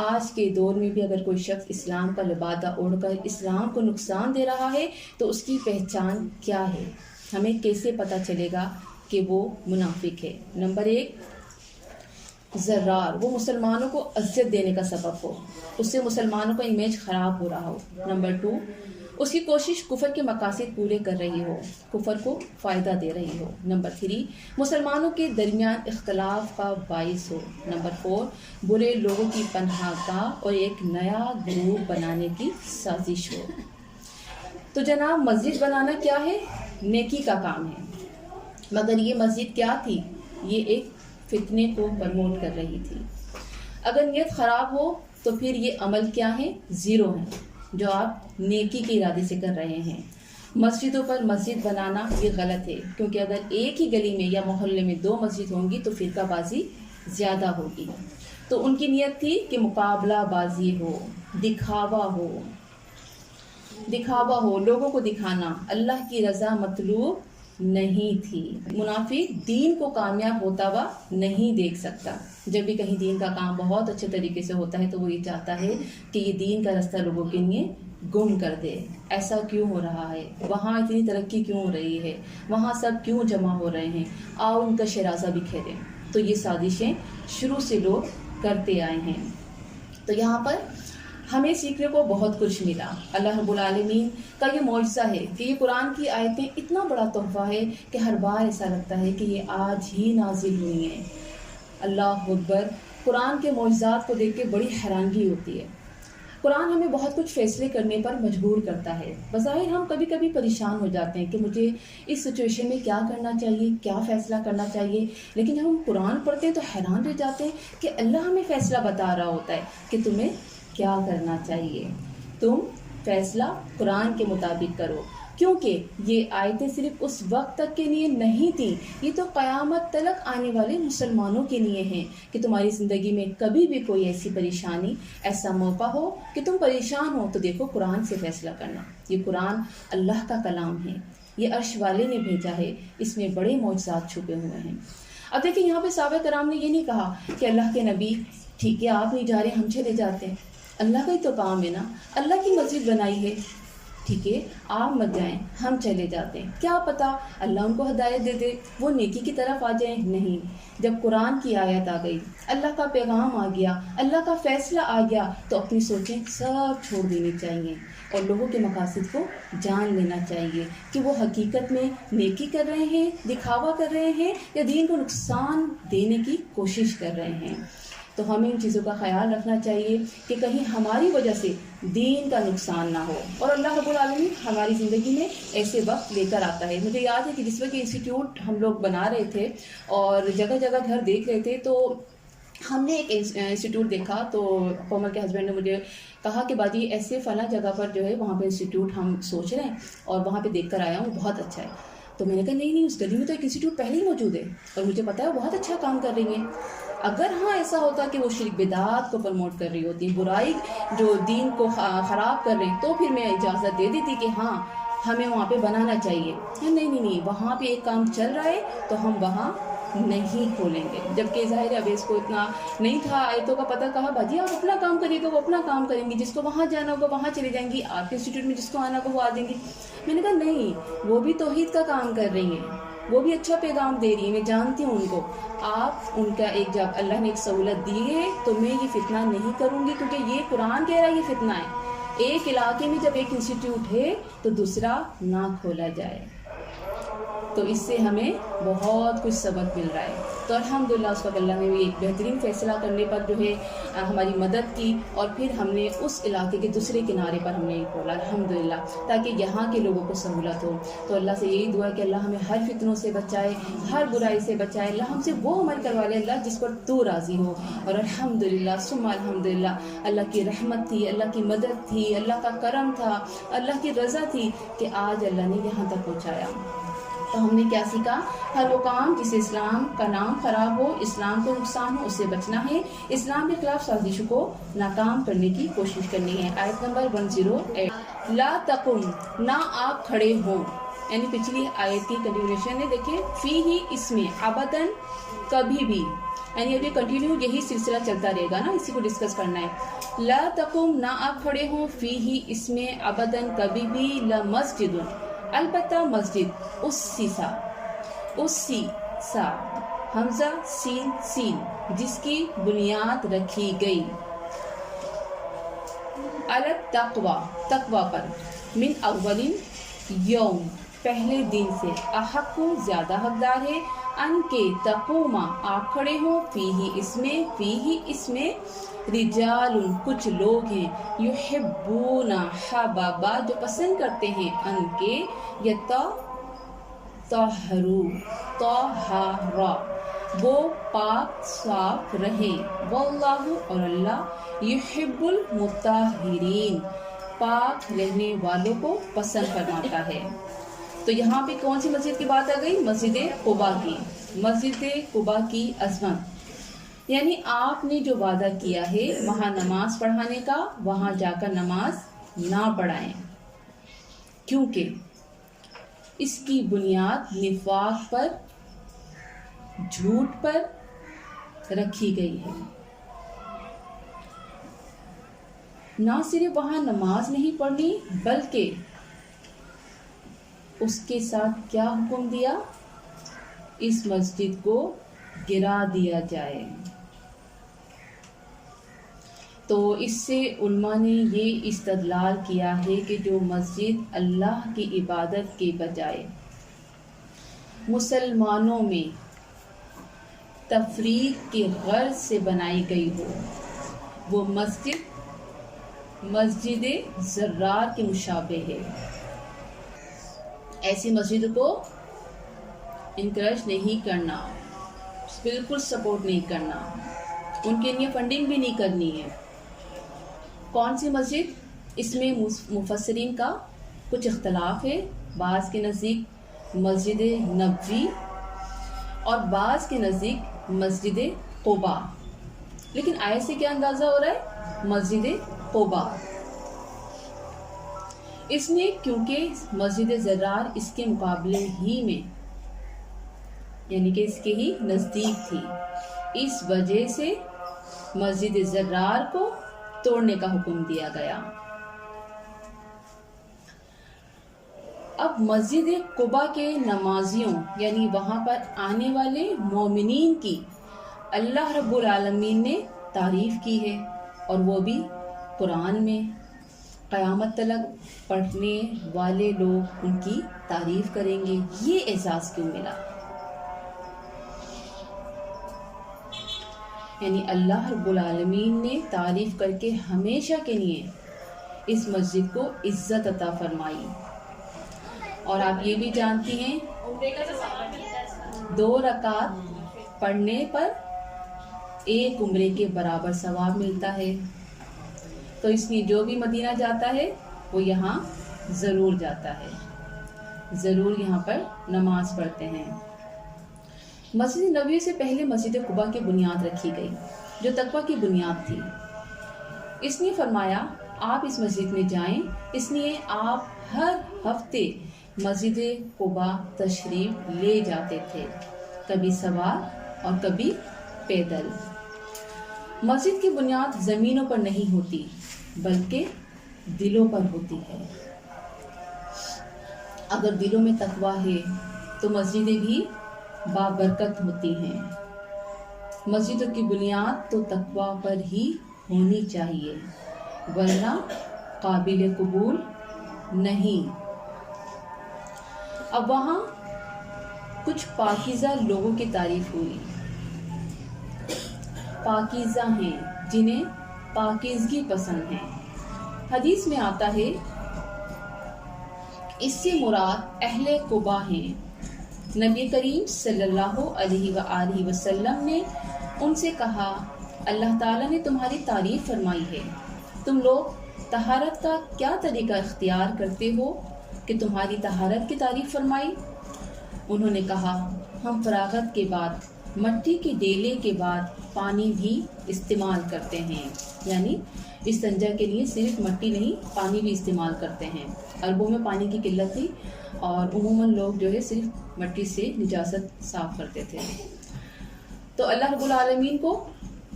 آج کے دور میں بھی اگر کوئی شخص اسلام کا لبادہ اوڑھ کر اسلام کو نقصان دے رہا ہے تو اس کی پہچان کیا ہے؟ ہمیں کیسے پتہ چلے گا کہ وہ منافق ہے؟ نمبر 1، ضرار، وہ مسلمانوں کو اذیت دینے کا سبب ہو، اس سے مسلمانوں کا امیج خراب ہو رہا ہو. نمبر 2، اس کی کوشش کفر کے مقاصد پورے کر رہی ہو، کفر کو فائدہ دے رہی ہو. نمبر 3، مسلمانوں کے درمیان اختلاف کا باعث ہو. نمبر 4، برے لوگوں کی پناہ گاہ اور ایک نیا گروپ بنانے کی سازش ہو. تو جناب مسجد بنانا کیا ہے؟ نیکی کا کام ہے، مگر یہ مسجد کیا تھی؟ یہ ایک فتنے کو پروموٹ کر رہی تھی. اگر نیت خراب ہو تو پھر یہ عمل کیا ہے؟ زیرو ہے جو آپ نیکی کے ارادے سے کر رہے ہیں. مسجدوں پر مسجد بنانا یہ غلط ہے، کیونکہ اگر ایک ہی گلی میں یا محلے میں 2 مسجد ہوں گی تو فرقہ بازی زیادہ ہوگی. تو ان کی نیت تھی کہ مقابلہ بازی ہو، دکھاوا ہو، لوگوں کو دکھانا، اللہ کی رضا مطلوب نہیں تھی۔ منافق دین کو کامیاب ہوتا ہوا نہیں دیکھ سکتا۔ جب بھی کہیں دین کا کام بہت اچھے طریقے سے ہوتا ہے تو وہ یہ چاہتا ہے کہ یہ دین کا رستہ لوگوں کے لیے گم کر دے۔ ایسا کیوں ہو رہا ہے؟ وہاں اتنی ترقی کیوں ہو رہی ہے؟ وہاں سب کیوں جمع ہو رہے ہیں؟ آؤ ان کا شرازہ بکھیریں۔ تو یہ سازشیں شروع سے لوگ کرتے آئے ہیں۔ تو یہاں پر ہمیں سیکھنے کو بہت کچھ ملا۔ اللہ رب العالمین کا یہ معجزہ ہے کہ یہ قرآن کی آیتیں اتنا بڑا تحفہ ہے کہ ہر بار ایسا لگتا ہے کہ یہ آج ہی نازل ہوئی ہیں۔ اللہ اکبر! قرآن کے معجزات کو دیکھ کے بڑی حیرانگی ہوتی ہے۔ قرآن ہمیں بہت کچھ فیصلے کرنے پر مجبور کرتا ہے۔ بظاہر ہم کبھی کبھی پریشان ہو جاتے ہیں کہ مجھے اس سچویشن میں کیا کرنا چاہیے، کیا فیصلہ کرنا چاہیے، لیکن جب ہم قرآن پڑھتے ہیں تو حیران رہ جاتے ہیں کہ اللہ ہمیں فیصلہ بتا رہا ہوتا ہے کہ تمہیں کیا کرنا چاہیے، تم فیصلہ قرآن کے مطابق کرو، کیونکہ یہ آیتیں صرف اس وقت تک کے لیے نہیں تھیں، یہ تو قیامت تلک آنے والے مسلمانوں کے لیے ہیں کہ تمہاری زندگی میں کبھی بھی کوئی ایسی پریشانی، ایسا موقع ہو کہ تم پریشان ہو تو دیکھو قرآن سے فیصلہ کرنا۔ یہ قرآن اللہ کا کلام ہے، یہ عرش والے نے بھیجا ہے، اس میں بڑے معجزات چھپے ہوئے ہیں۔ اب دیکھیں یہاں پہ صحابہ کرام نے یہ نہیں کہا کہ اللہ کے نبی ٹھیک ہے آپ نہیں جا رہے ہم چلے جاتے ہیں، اللہ کا ہی تو کام ہے نا، اللہ کی مسجد بنائی ہے، ٹھیک ہے آپ مت جائیں ہم چلے جاتے ہیں، کیا پتہ اللہ ان کو ہدایت دے دے وہ نیکی کی طرف آ جائیں۔ نہیں، جب قرآن کی آیت آ گئی، اللہ کا پیغام آ گیا، اللہ کا فیصلہ آ گیا تو اپنی سوچیں سب چھوڑ دینی چاہیے اور لوگوں کے مقاصد کو جان لینا چاہیے کہ وہ حقیقت میں نیکی کر رہے ہیں، دکھاوا کر رہے ہیں یا دین کو نقصان دینے کی کوشش کر رہے ہیں۔ تو ہمیں ان چیزوں کا خیال رکھنا چاہیے کہ کہیں ہماری وجہ سے دین کا نقصان نہ ہو، اور اللہ رب العالمین ہماری زندگی میں ایسے وقت لے کر آتا ہے۔ مجھے یاد ہے کہ جس وقت انسٹیٹیوٹ ہم لوگ بنا رہے تھے اور جگہ جگہ گھر دیکھ رہے تھے تو ہم نے ایک انسٹیٹیوٹ دیکھا، تو کومل کے ہسبینڈ نے مجھے کہا کہ باجی ایسے فلاں جگہ پر جو ہے وہاں پہ انسٹیٹیوٹ ہم سوچ رہے ہیں اور وہاں پہ دیکھ کر آیا ہوں بہت اچھا ہے۔ تو میں نے کہا نہیں اس گلی میں تو ایک انسٹیٹیوٹ پہلے ہی موجود ہے اور مجھے پتا ہے وہ بہت اچھا کام کر رہی ہیں۔ اگر ہاں ایسا ہوتا کہ وہ شرک بدعات کو پروموٹ کر رہی ہوتی، برائی جو دین کو خراب کر رہے ہیں، تو پھر میں اجازت دے دیتی کہ ہاں ہمیں وہاں پہ بنانا چاہیے۔ نہیں وہاں پہ ایک کام چل رہا ہے تو ہم وہاں نہیں کھولیں گے، جبکہ ظاہر اب اس کو اتنا نہیں تھا آیتوں کا پتہ۔ کہا باجی آپ اپنا کام کریے گا وہ اپنا کام کریں گی، جس کو وہاں جانا ہوگا وہاں چلے جائیں گی، آپ کے انسٹیٹیوٹ میں جس کو آنا ہوگا وہ آ جائیں گی۔ میں نے کہا نہیں وہ بھی توحید کا کام کر رہی ہیں، وہ بھی اچھا پیغام دے رہی ہیں، میں جانتی ہوں ان کو۔ آپ ان کا ایک جب اللہ نے ایک سہولت دی ہے تو میں یہ فتنہ نہیں کروں گی، کیونکہ یہ قرآن کہہ رہا ہے یہ فتنہ ہے۔ ایک علاقے میں جب ایک انسٹیٹیوٹ ہے تو دوسرا نہ کھولا جائے، تو اس سے ہمیں بہت کچھ سبق مل رہا ہے۔ تو الحمدللہ اس وقت اللہ نے بھی ایک بہترین فیصلہ کرنے پر جو ہے ہماری مدد کی، اور پھر ہم نے اس علاقے کے دوسرے کنارے پر ہم نے کھولا الحمدللہ، تاکہ یہاں کے لوگوں کو سہولت ہو۔ تو اللہ سے یہی دعا ہے کہ اللہ ہمیں ہر فتنوں سے بچائے، ہر برائی سے بچائے، اللہ ہم سے وہ عمل کروا لے اللہ جس پر تو راضی ہو۔ اور الحمدللہ ثم الحمدللہ اللہ کی رحمت تھی، اللہ کی مدد تھی، اللہ کا کرم تھا، اللہ کی رضا تھی کہ آج اللہ نے یہاں تک پہنچایا۔ تو ہم نے کیا سیکھا؟ ہر وہ کام جسے اسلام کا نام خراب ہو، اسلام کو نقصان ہو، اس سے بچنا ہے، اسلام کے خلاف سازشوں کو ناکام کرنے کی کوشش کرنی ہے۔ آیت نمبر 108، لا تقم، نہ آپ کھڑے ہوں، یعنی پچھلی آیت کی کنٹینیوشن ہے، دیکھیں فی ہی اس میں ابداً کبھی بھی، یعنی اب یہ کنٹینیو یہی سلسلہ چلتا رہے گا نا، اسی کو ڈسکس کرنا ہے۔ لا تقم، نہ آپ کھڑے ہوں، فی ہی اس میں ابداً کبھی بھی، لمسجد، البتہ مسجد، اسی سا حمزہ سین جس کی بنیاد رکھی گئی، التقوی، تقوی پر، من اول یوم، پہلے دن سے، احق، زیادہ حقدار ہے، ان کے تقوما، آپ کھڑے ہوں، فیہی اس میں رجال، کچھ لوگ ہیں، یحبون، حبابا، جو پسند کرتے ہیں، ان کے، یتطہروا، طہارا، وہ پاک صاف رہیں، واللہ، اور اللہ، یحب المطہرین، پاک رہنے والوں کو پسند فرماتا ہے۔ تو یہاں پہ کون سی مسجد کی بات آ گئی؟ مسجد قباء کی، مسجد قباء کی عظمت۔ یعنی آپ نے جو وعدہ کیا ہے وہاں نماز پڑھانے کا، وہاں جا کر نماز نہ پڑھائیں، کیونکہ اس کی بنیاد نفاق پر، جھوٹ پر رکھی گئی ہے۔ نہ صرف وہاں نماز نہیں پڑھنی بلکہ اس کے ساتھ کیا حکم دیا؟ اس مسجد کو گرا دیا جائے۔ تو اس سے علماء نے یہ استدلال کیا ہے کہ جو مسجد اللہ کی عبادت کے بجائے مسلمانوں میں تفریق کے غرض سے بنائی گئی ہو، وہ مسجد زرار کے مشابہ ہے۔ ایسی مسجد کو انکریج نہیں کرنا، بالکل سپورٹ نہیں کرنا، ان کے لیے فنڈنگ بھی نہیں کرنی ہے۔ کون سی مسجد؟ اس میں مفسرین کا کچھ اختلاف ہے۔ بعض کے نزدیک مسجد نبوی اور بعض کے نزدیک مسجد قباء، لیکن آیت سے کیا اندازہ ہو رہا ہے؟ مسجد قباء۔ اس میں کیونکہ مسجد زرار اس کے مقابلے ہی میں، یعنی کہ اس کے ہی نزدیک تھی، اس وجہ سے مسجد زرار کو توڑنے کا حکم دیا گیا۔ اب مسجد قباء کے نمازیوں یعنی وہاں پر آنے والے مومنین کی اللہ رب العالمین نے تعریف کی ہے، اور وہ بھی قرآن میں۔ قیامت تک پڑھنے والے لوگ ان کی تعریف کریں گے۔ یہ اعزاز کیوں ملا؟ یعنی اللہ رب العالمین نے تعریف کر کے ہمیشہ کے لیے اس مسجد کو عزت عطا فرمائی۔ اور آپ یہ بھی جانتی ہیں 2 رکعت پڑھنے پر 1 عمرے کے برابر ثواب ملتا ہے۔ تو اس لیے جو بھی مدینہ جاتا ہے وہ یہاں ضرور جاتا ہے، ضرور یہاں پر نماز پڑھتے ہیں۔ مسجد نبوی سے پہلے مسجد قباء کی بنیاد رکھی گئی، جو تقویٰ کی بنیاد تھی۔ اس نے فرمایا آپ اس مسجد میں جائیں، اس لیے آپ ہر ہفتے مسجد قباء تشریف لے جاتے تھے، کبھی سوار اور کبھی پیدل۔ مسجد کی بنیاد زمینوں پر نہیں ہوتی بلکہ دلوں پر ہوتی ہے۔ اگر دلوں میں تقویٰ ہے تو مسجدیں بھی بابرکت ہوتی ہیں۔ مسجدوں کی بنیاد تو تقویٰ پر ہی ہونی چاہیے، ورنہ قابل قبول نہیں۔ اب وہاں کچھ پاکیزہ لوگوں کی تعریف ہوئی۔ پاکیزہ ہیں جنہیں پاکیزگی پسند ہے۔ حدیث میں آتا ہے اس سے مراد اہل قباء ہیں۔ نبی کریم صلی اللہ علیہ وآلہ وسلم نے ان سے کہا اللہ تعالیٰ نے تمہاری تعریف فرمائی ہے، تم لوگ طہارت کا کیا طریقہ اختیار کرتے ہو کہ تمہاری طہارت کی تعریف فرمائی؟ انہوں نے کہا ہم فراغت کے بعد مٹی کے ڈیلے کے بعد پانی بھی استعمال کرتے ہیں، یعنی استنجا کے لیے صرف مٹی نہیں پانی بھی استعمال کرتے ہیں۔ عربوں میں پانی کی قلت تھی اور عموماً لوگ جو ہے صرف مٹی سے نجاست صاف کرتے تھے۔ تو اللہ رب العالمین کو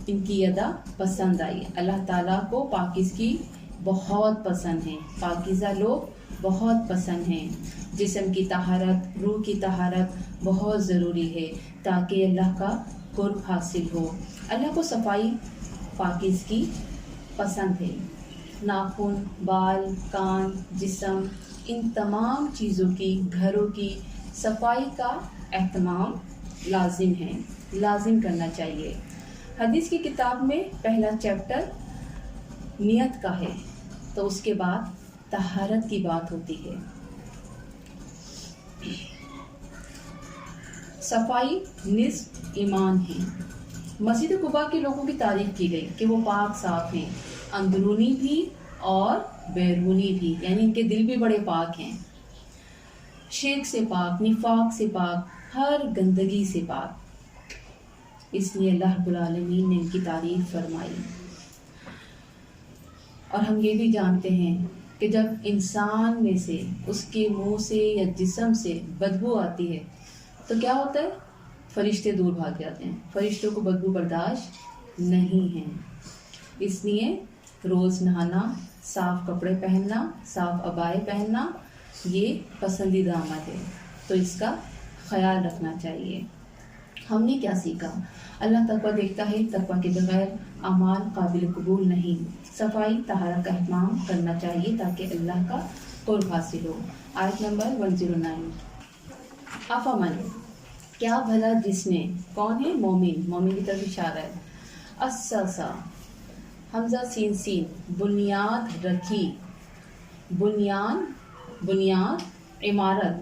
ان کی ادا پسند آئی۔ اللہ تعالیٰ کو پاکیزگی بہت پسند ہے، پاکیزہ لوگ بہت پسند ہیں۔ جسم کی طہارت، روح کی طہارت بہت ضروری ہے تاکہ اللہ کا قرب حاصل ہو۔ اللہ کو صفائی پاکیزگی پسند ہے۔ ناخن، بال، کان، جسم، ان تمام چیزوں کی، گھروں کی صفائی کا اہتمام لازم ہے، لازم کرنا چاہیے۔ حدیث کی کتاب میں پہلا چیپٹر نیت کا ہے، تو اس کے بعد طہارت کی بات ہوتی ہے۔ صفائی نصف ایمان ہے۔ مسجد قباء کے لوگوں کی تعریف کی گئی کہ وہ پاک صاف ہیں، اندرونی بھی اور بیرونی بھی، یعنی ان کے دل بھی بڑے پاک ہیں، شرک سے پاک، نفاق سے پاک، ہر گندگی سے پاک۔ اس لیے اللہ رب العالمین نے ان کی تعریف فرمائی۔ اور ہم یہ بھی جانتے ہیں کہ جب انسان میں سے اس کے منہ سے یا جسم سے بدبو آتی ہے تو کیا ہوتا ہے؟ فرشتے دور بھاگ جاتے ہیں۔ فرشتوں کو بدبو برداشت نہیں ہے، اس لیے روز نہانا، صاف کپڑے پہننا، صاف عبائے پہننا یہ پسندیدہ عمل ہے، تو اس کا خیال رکھنا چاہیے۔ ہم نے کیا سیکھا؟ اللہ تقویٰ دیکھتا ہے، تقویٰ کے بغیر اعمال قابل قبول نہیں۔ صفائی طہارت کا اہتمام کرنا چاہیے تاکہ اللہ کا قرب حاصل ہو۔ آیت نمبر 109، افمن، کیا بھلا جس نے، کون ہے؟ مومن، مومن کی طرف اشارہ ہے۔ اسسا، حمزہ سین سین، بنیاد رکھی، بنیاد عمارت،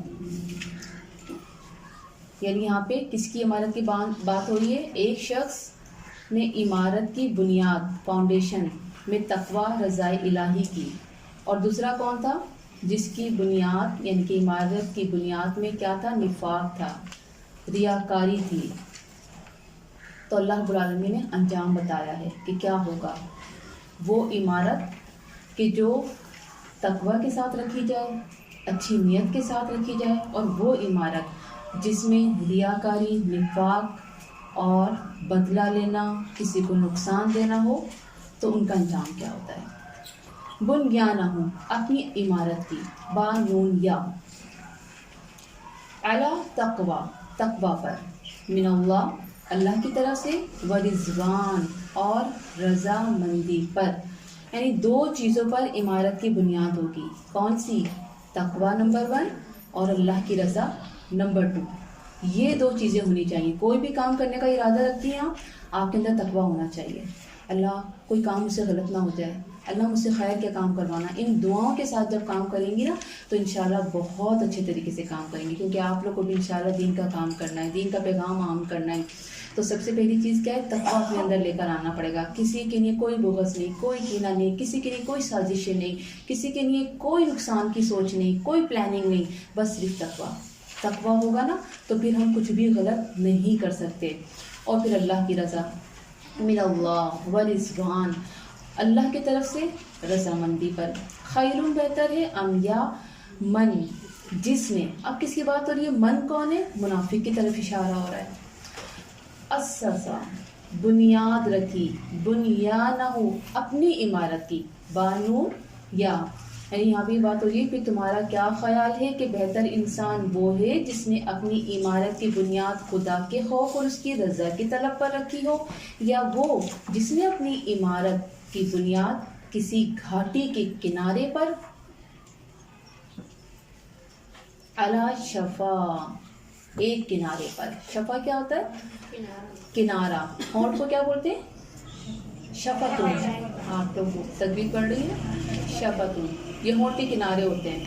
یعنی یہاں پہ کس کی عمارت کی بات ہو رہی ہے؟ ایک شخص نے عمارت کی بنیاد، فاؤنڈیشن میں تقویٰ رضائے الہی کی، اور دوسرا کون تھا؟ جس کی بنیاد یعنی کہ عمارت کی بنیاد میں کیا تھا؟ نفاق تھا، ریاکاری تھی۔ تو اللہ رب العالمین نے انجام بتایا ہے کہ کیا ہوگا۔ وہ عمارت کہ جو تقویٰ کے ساتھ رکھی جائے، اچھی نیت کے ساتھ رکھی جائے، اور وہ عمارت جس میں ریاکاری، نفاق اور بدلہ لینا، کسی کو نقصان دینا ہو، تو ان کا انجام کیا ہوتا ہے؟ بنیانہم، اپنی عمارت کی، با نون یا، علی تقویٰ، تقویٰ پر، من اللہ، اللہ کی طرف سے، ورضوان، اور رضا مندی پر، یعنی دو چیزوں پر عمارت کی بنیاد ہوگی۔ کون سی؟ تقویٰ نمبر 1 اور اللہ کی رضا نمبر 2۔ یہ دو چیزیں ہونی چاہیے۔ کوئی بھی کام کرنے کا ارادہ رکھتی ہیں آپ کے اندر تقویٰ ہونا چاہیے۔ اللہ کوئی کام مجھ سے غلط نہ ہو جائے، اللہ مجھ سے خیر کے کام کروانا، ان دعاؤں کے ساتھ جب کام کریں گی نا تو انشاءاللہ بہت اچھے طریقے سے کام کریں گی، کیونکہ آپ لوگ کو بھی انشاءاللہ دین کا کام کرنا ہے، دین کا پیغام عام کرنا ہے۔ تو سب سے پہلی چیز کیا ہے؟ تقویٰ اپنے اندر لے کر آنا پڑے گا۔ کسی کے لیے کوئی بغض نہیں، کوئی کینہ نہیں، کسی کے لیے کوئی سازشیں نہیں، کسی کے لیے کوئی نقصان کی سوچ نہیں، کوئی پلاننگ نہیں، بس صرف تقویٰ۔ تقویٰ ہوگا نا تو پھر ہم کچھ بھی غلط نہیں کر سکتے۔ اور پھر اللہ کی رضا، من اللہ ورضوان، اللہ کی طرف سے رضامندی پر، خیر بہتر ہے، ام یا من، جس نے، اب کس کی بات ہو رہی ہے؟ من کون ہے؟ منافق کی طرف اشارہ ہو رہا ہے۔ اسسا، بنیاد رکھی، بنیانہ، اپنی عمارت کی، بانو یا، یعنی یہاں بھی بات ہو رہی ہے کہ تمہارا کیا خیال ہے کہ بہتر انسان وہ ہے جس نے اپنی عمارت کی بنیاد خدا کے خوف اور اس کی رضا کی طلب پر رکھی ہو، یا وہ جس نے اپنی عمارت کی بنیاد کسی گھاٹی کے کنارے پر، علی شفا، ایک کنارے پر۔ شفا کیا ہوتا ہے؟ کنارہ۔ ہونٹ کو کیا بولتے ہیں؟ شفتون۔ آپ لوگ تجوید پڑھ رہی ہے، شفتون، یہ ہونٹ کے کنارے ہوتے ہیں۔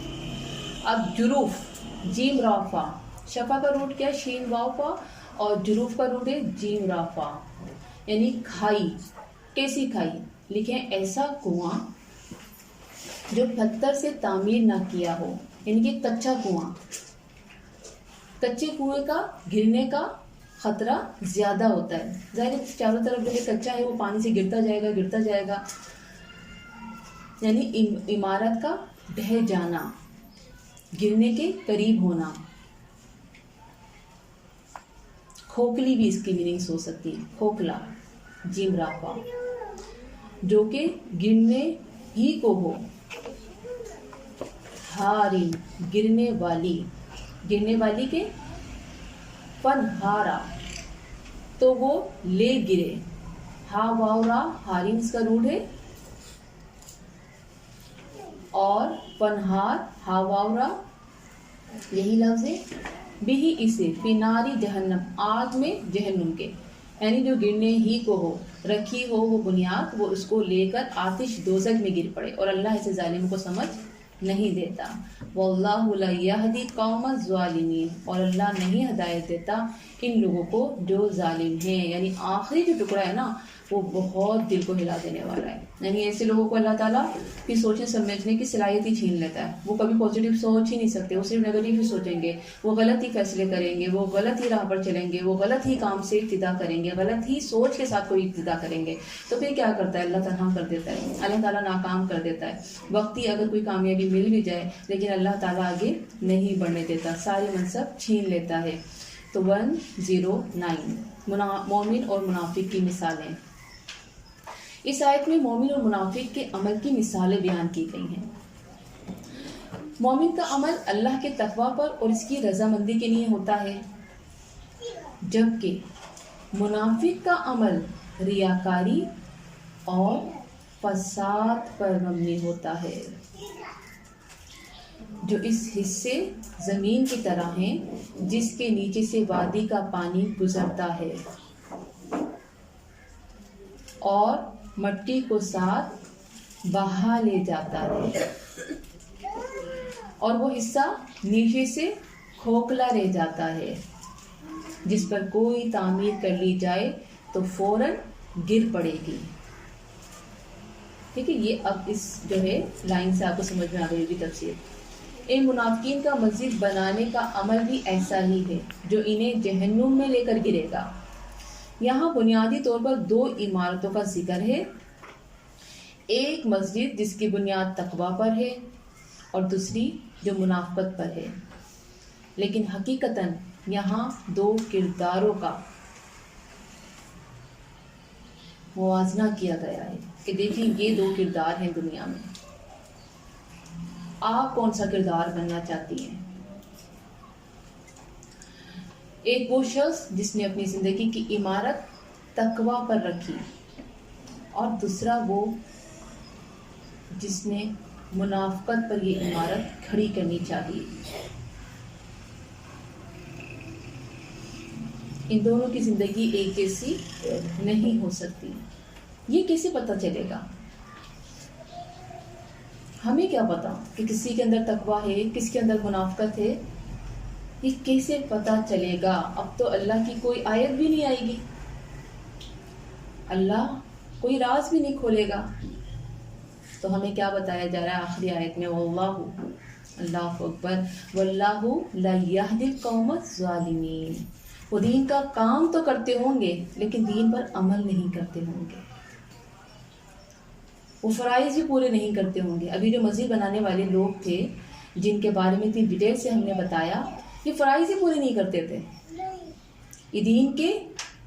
اب جروف، جیم رافا، شفا کا روٹ کیا ہے؟ شین واو فا، اور جروف کا روٹ ہے جیم رافا، یعنی کھائی۔ کیسی کھائی؟ لکھیں ایسا کنواں جو پتھر سے تعمیر نہ کیا ہو، یعنی کہ کچا کنواں۔ کچے کنویں کا گرنے کا خطرہ زیادہ ہوتا ہے، ظاہر ہے چاروں طرف جو ہے کچا ہے وہ پانی سے گرتا جائے گا، یعنی عمارت کا ڈھہ جانا، گرنے کے قریب ہونا۔ کھوکھلی بھی اس کی میننگس ہو سکتی ہے، کھوکھلا، جیم رافا، جو کہ گرنے ہی کو ہو۔ ہاری، گرنے والی کے، فن ہارا، تو وہ لے گرے، ہا واورا، ہارین اس کا روٹ ہے، اور فنہار، ہا واورا یہی لفظ ہے، بھی اسے، فی ناری جہنم، آگ میں جہنم کے، یعنی جو گرنے ہی کو ہو، رکھی ہو وہ بنیاد، وہ اس کو لے کر آتش دوزخ میں گر پڑے، اور اللہ ایسے ظالم کو سمجھ نہیں دیتا۔ واللہ لا یہدی قوم الظالمین، اور اللہ نہیں ہدایت دیتا ان لوگوں کو جو ظالم ہیں۔ یعنی آخری جو ٹکڑا ہے نا وہ بہت دل کو ہلا دینے والا ہے. یعنی ایسے لوگوں کو اللہ تعالیٰ کی سوچنے سمجھنے کی صلاحیت ہی چھین لیتا ہے. وہ کبھی پازیٹیو سوچ ہی نہیں سکتے, وہ صرف نیگیٹو ہی سوچیں گے, وہ غلط ہی فیصلے کریں گے, وہ غلط ہی راہ پر چلیں گے, وہ غلط ہی کام سے ابتدا کریں گے, غلط ہی سوچ کے ساتھ کوئی ابتدا کریں گے. تو پھر کیا کرتا ہے, اللہ تنہا کر دیتا ہے, اللہ تعالیٰ ناکام کر دیتا ہے. وقتی اگر کوئی کامیابی مل بھی جائے لیکن اللہ تعالیٰ آگے نہیں بڑھنے دیتا, ساری منصب چھین لیتا ہے. تو 109 مومن اور منافق کی مثالیں. اس آیت میں مومن اور منافق کے عمل کی مثالیں بیان کی گئی ہیں. مومن کا عمل اللہ کے تقوی پر اور اس کی رضامندی کے لیے ہوتا ہے, جبکہ منافق کا عمل ریاکاری اور فساد پر مبنی ہوتا ہے, جو اس حصے زمین کی طرح ہیں جس کے نیچے سے وادی کا پانی گزرتا ہے اور مٹی کو ساتھ بہا لے جاتا ہے, اور وہ حصہ نیچے سے کھوکھلا رہ جاتا ہے, جس پر کوئی تعمیر کر لی جائے تو فوراً گر پڑے گی. ٹھیک ہے, یہ اب اس جو ہے لائن سے آپ کو سمجھ میں آ گئی ہوگی تفسیر. ان منافقین کا مسجد بنانے کا عمل بھی ایسا ہی ہے جو انہیں جہنم میں لے کر گرے گا. یہاں بنیادی طور پر 2 عمارتوں کا ذکر ہے, ایک مسجد جس کی بنیاد تقوی پر ہے اور دوسری جو منافقت پر ہے. لیکن حقیقتاً یہاں 2 کرداروں کا موازنہ کیا گیا ہے کہ دیکھیں یہ 2 کردار ہیں دنیا میں, آپ کون سا کردار بننا چاہتی ہیں. ایک وہ شخص جس نے اپنی زندگی کی عمارت تقوی پر رکھی, اور دوسرا وہ جس نے منافقت پر یہ عمارت کھڑی کرنی چاہیے. ان دونوں کی زندگی ایک جیسی نہیں ہو سکتی. یہ کیسے پتہ چلے گا؟ ہمیں کیا پتا کہ کسی کے اندر تقویٰ ہے, کس کے اندر منافقت ہے؟ یہ کیسے پتہ چلے گا؟ اب تو اللہ کی کوئی آیت بھی نہیں آئے گی, اللہ کوئی راز بھی نہیں کھولے گا. تو ہمیں کیا بتایا جا رہا ہے آخری آیت میں, واللہ اللہ اکبر واللہ لا یہدی القوم الظالمین. وہ دین کا کام تو کرتے ہوں گے لیکن دین پر عمل نہیں کرتے ہوں گے, وہ فرائض بھی پورے نہیں کرتے ہوں گے. ابھی جو مسجد بنانے والے لوگ تھے جن کے بارے میں اتنی ڈیٹیل سے ہم نے بتایا, یہ فرائض ہی پورے نہیں کرتے تھے. یہ دین کے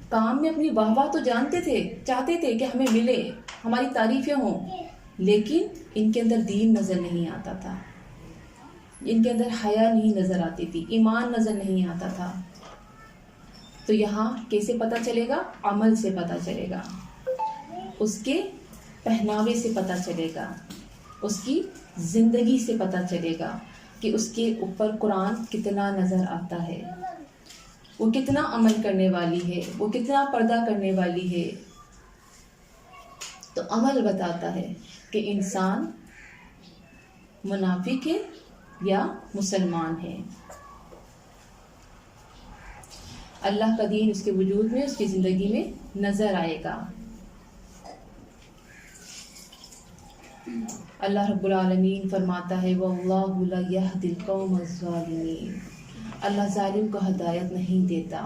کام میں اپنی واہ واہ تو جانتے تھے, چاہتے تھے کہ ہمیں ملے, ہماری تعریفیں ہوں, لیکن ان کے اندر دین نظر نہیں آتا تھا, ان کے اندر حیا نہیں نظر آتی تھی, ایمان نظر نہیں آتا تھا. تو یہاں کیسے پتہ چلے گا؟ عمل سے پتہ چلے گا, اس کے پہناوے سے پتہ چلے گا, اس کی زندگی سے پتہ چلے گا کہ اس کے اوپر قرآن کتنا نظر آتا ہے, وہ کتنا عمل کرنے والی ہے, وہ کتنا پردہ کرنے والی ہے. تو عمل بتاتا ہے کہ انسان منافق ہے یا مسلمان ہے. اللہ کا دین اس کے وجود میں, اس کی زندگی میں نظر آئے گا. اللہ رب العالمین فرماتا ہے وَاللَّهُ لَا يَهْدِي الْقَوْمَ الظَّالِمِينَ. اللہ ظالم کو ہدایت نہیں دیتا.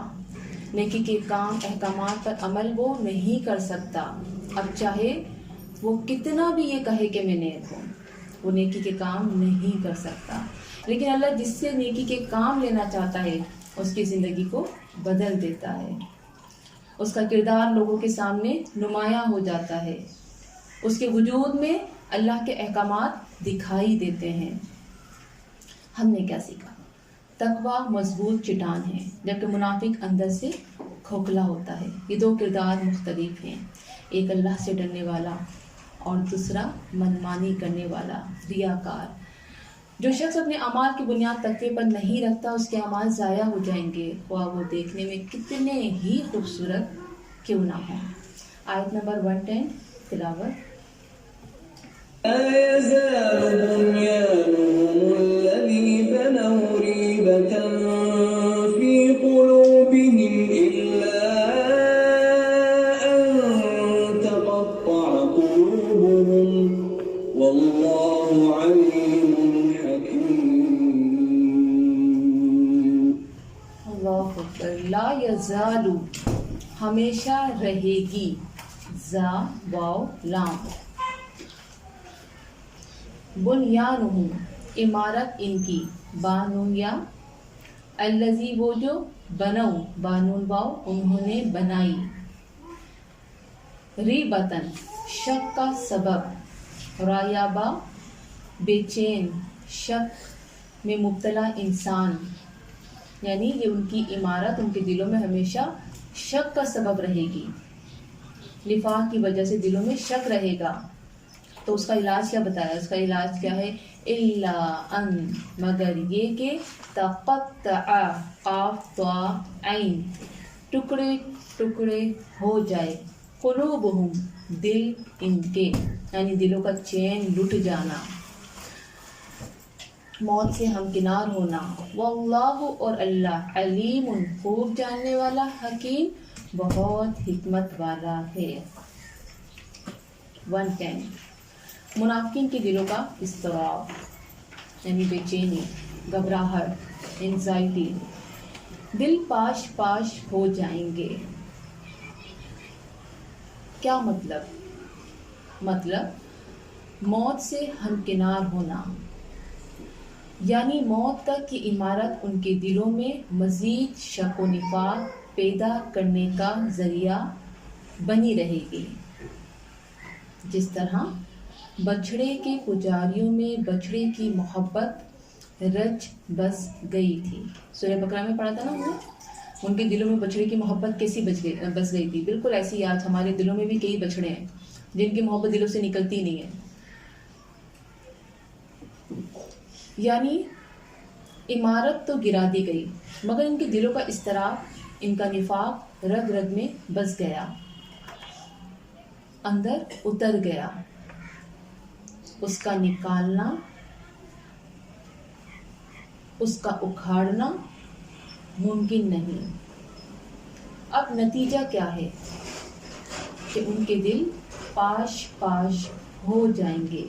نیکی کے کام احکامات پر عمل وہ نہیں کر سکتا, اب چاہے وہ کتنا بھی یہ کہے کہ میں نیک ہوں, وہ نیکی کے کام نہیں کر سکتا. لیکن اللہ جس سے نیکی کے کام لینا چاہتا ہے اس کی زندگی کو بدل دیتا ہے, اس کا کردار لوگوں کے سامنے نمایاں ہو جاتا ہے, اس کے وجود میں اللہ کے احکامات دکھائی دیتے ہیں. ہم نے کیا سیکھا؟ تقویٰ مضبوط چٹان ہے جبکہ منافق اندر سے کھوکھلا ہوتا ہے. یہ 2 کردار مختلف ہیں, ایک اللہ سے ڈرنے والا اور دوسرا منمانی کرنے والا, ریاکار. جو شخص اپنے اعمال کی بنیاد تقوی پر نہیں رکھتا اس کے اعمال ضائع ہو جائیں گے, خواہ وہ دیکھنے میں کتنے ہی خوبصورت کیوں نہ ہوں. آیت نمبر 110 تلاوت. لا يزال بنيانهم الذي بنوا ريبة في قلوبهم إلا أن لا یزالو ہمیشہ رہے گی، زا واو لام، بنیانہم عمارت ان کی، بانو یا الذی وہ جو، بنو بانون واو انہوں نے بنائی، ریبتن شک کا سبب، رایابا بے چین شک میں مبتلا انسان، یعنی یہ ان کی عمارت ان کے دلوں میں ہمیشہ شک کا سبب رہے گی، نفاق کی وجہ سے دلوں میں شک رہے گا۔ تو اس کا علاج کیا بتایا؟ اس کا علاج کیا ہے؟ الا ان مگر یہ کہ تقطع قاف طا عین ٹکڑے ٹکڑے ہو جائے، قلوبہم دل ان کے، یعنی دلوں کا چین لٹ جانا، موت سے ہمکنار ہونا، واللہ اور اللہ علیم خوب جاننے والا، حکیم بہت حکمت والا ہے۔ 110 منافقین کے دلوں کا اضطراب، یعنی بے چینی، گھبراہٹ، انزائٹی، دل پاش پاش ہو جائیں گے۔ کیا مطلب موت سے ہمکنار ہونا، یعنی موت تک کی عمارت ان کے دلوں میں مزید شک و نفاق پیدا کرنے کا ذریعہ بنی رہے گی، جس طرح بچھڑے کے پجاریوں میں بچھڑے کی محبت رچ بس گئی تھی۔ سورہ بقرہ میں پڑھا تھا نا ہم نے، ان کے دلوں میں بچھڑے کی محبت کیسی بس گئی تھی، بالکل ایسی آج ہمارے دلوں میں بھی کئی بچھڑے ہیں جن کی محبت دلوں سے نکلتی نہیں ہے، یعنی عمارت تو گرا دی گئی مگر ان کے دلوں کا اضطراب، ان کا نفاق رگ رگ میں بس گیا، اندر اتر گیا، اس کا نکالنا، اس کا اکھاڑنا ممکن نہیں۔ اب نتیجہ کیا ہے کہ ان کے دل پاش پاش ہو جائیں گے،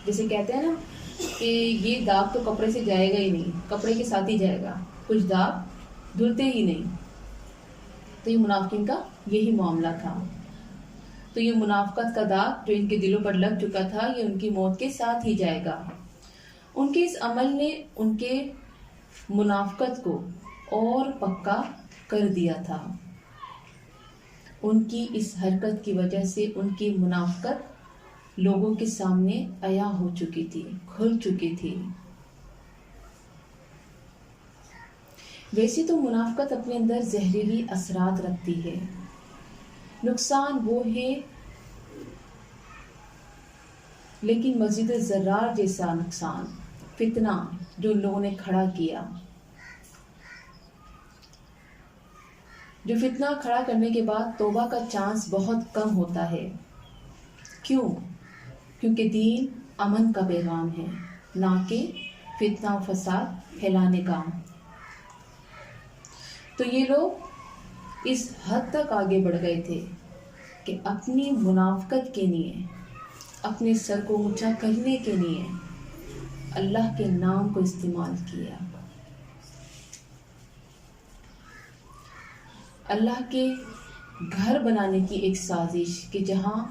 جیسے کہتے ہیں نا کہ یہ داغ تو کپڑے سے جائے گا ہی نہیں، کپڑے کے ساتھ ہی جائے گا، کچھ داغ دھلتے ہی نہیں۔ تو یہ منافقین کا یہی معاملہ تھا۔ تو یہ منافقت کا داغ جو ان کے دلوں پر لگ چکا تھا، یہ ان کی موت کے ساتھ ہی جائے گا۔ ان کے اس عمل نے ان کے منافقت کو اور پکا کر دیا تھا۔ ان کی اس حرکت کی وجہ سے ان کی منافقت لوگوں کے سامنے عیاں ہو چکی تھی، کھل چکی تھی۔ ویسے تو منافقت اپنے اندر زہریلی اثرات رکھتی ہے، نقصان وہ ہے، لیکن مزید ضرار جیسا نقصان، فتنہ جو ان لوگوں نے کھڑا کیا، جو فتنہ کھڑا کرنے کے بعد توبہ کا چانس بہت کم ہوتا ہے۔ کیوں؟ کیونکہ دین امن کا پیغام ہے، نہ کہ فتنہ و فساد پھیلانے کا۔ تو یہ لوگ اس حد تک آگے بڑھ گئے تھے کہ اپنی منافقت کے لیے، اپنے سر کو اونچا کرنے کے لیے اللہ کے نام کو استعمال کیا، اللہ کے گھر بنانے کی ایک سازش کہ جہاں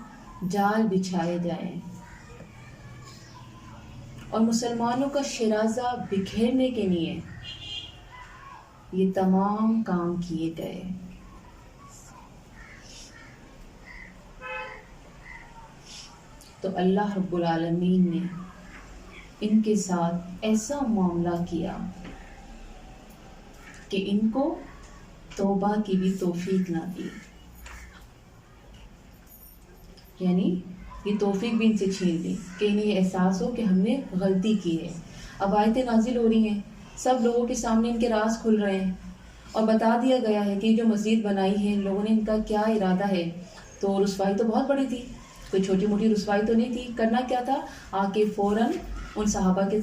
جال بچھائے جائیں اور مسلمانوں کا شیرازہ بکھیرنے کے لیے یہ تمام کام کیے گئے۔ تو اللہ رب العالمین نے ان کے ساتھ ایسا معاملہ کیا کہ ان کو توبہ کی بھی توفیق نہ دی، یعنی یہ توفیق بھی ان سے چھین لی کہ انہیں یہ احساس ہو کہ ہم نے غلطی کی ہے۔ اب آیتیں نازل ہو رہی ہیں، سب لوگوں کے سامنے ان کے راز کھل رہے ہیں اور بتا دیا گیا ہے کہ جو مسجد بنائی ہے ان لوگوں نے، ان کا کیا ارادہ ہے۔ تو رسوائی تو بہت بڑی تھی، کوئی چھوٹی موٹی رسوائی تو نہیں تھی۔ کرنا کیا تھا؟ آ کے فوراً ان صحابہ کے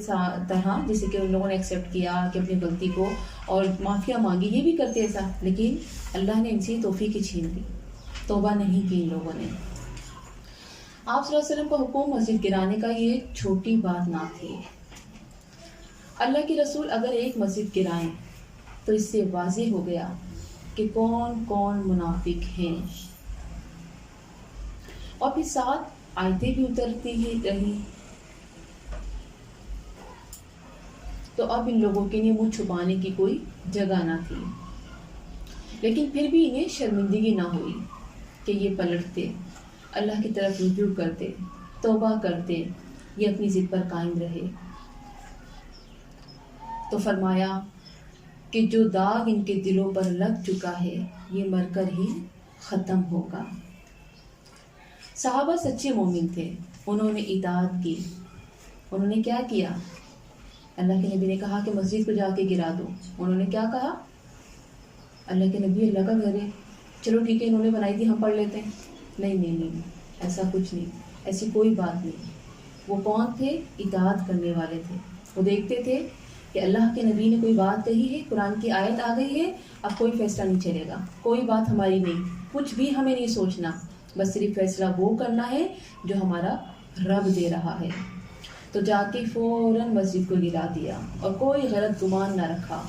طرح جیسے کہ ان لوگوں نے ایکسیپٹ کیا کہ اپنی غلطی کو اور معافیاں مانگی، یہ بھی کرتے ایسا، لیکن اللہ نے ان سے توفیق ہی چھین لی، توبہ نہیں کی ان لوگوں نے۔ آپ صلی اللہ علیہ وسلم کا حکم مسجد گرانے کا یہ چھوٹی بات نہ تھی۔ اللہ کے رسول اگر ایک مسجد گرائیں تو اس سے واضح ہو گیا کہ کون کون منافق ہیں، اور پھر 7 آیتیں بھی اترتی ہی رہی. تو اب ان لوگوں کے لیے منہ چھپانے کی کوئی جگہ نہ تھی، لیکن پھر بھی انہیں شرمندگی نہ ہوئی کہ یہ پلٹتے، اللہ کی طرف رجوع کرتے، توبہ کرتے، یہ اپنی ضد پر قائم رہے. تو فرمایا کہ جو داغ ان کے دلوں پر لگ چکا ہے یہ مر کر ہی ختم ہوگا. صحابہ سچے مومن تھے، انہوں نے اطاعت کی. انہوں نے کیا کیا؟ اللہ کے نبی نے کہا کہ مسجد کو جا کے گرا دو، انہوں نے کیا کہا؟ اللہ کے نبی اللہ کا گھر ہے، چلو ٹھیک ہے انہوں نے بنائی تھی ہم پڑھ لیتے ہیں. نہیں، ایسا کچھ نہیں، ایسی کوئی بات نہیں. وہ کون تھے؟ اطاعت کرنے والے تھے. وہ دیکھتے تھے کہ اللہ کے نبی نے کوئی بات کہی ہے، قرآن کی آیت آ گئی ہے، اب کوئی فیصلہ نہیں چلے گا، کوئی بات ہماری نہیں، کچھ بھی ہمیں نہیں سوچنا، بس صرف فیصلہ وہ کرنا ہے جو ہمارا رب دے رہا ہے. تو جا کے فوراً مسجد کو گرا دیا اور کوئی غلط گمان نہ رکھا.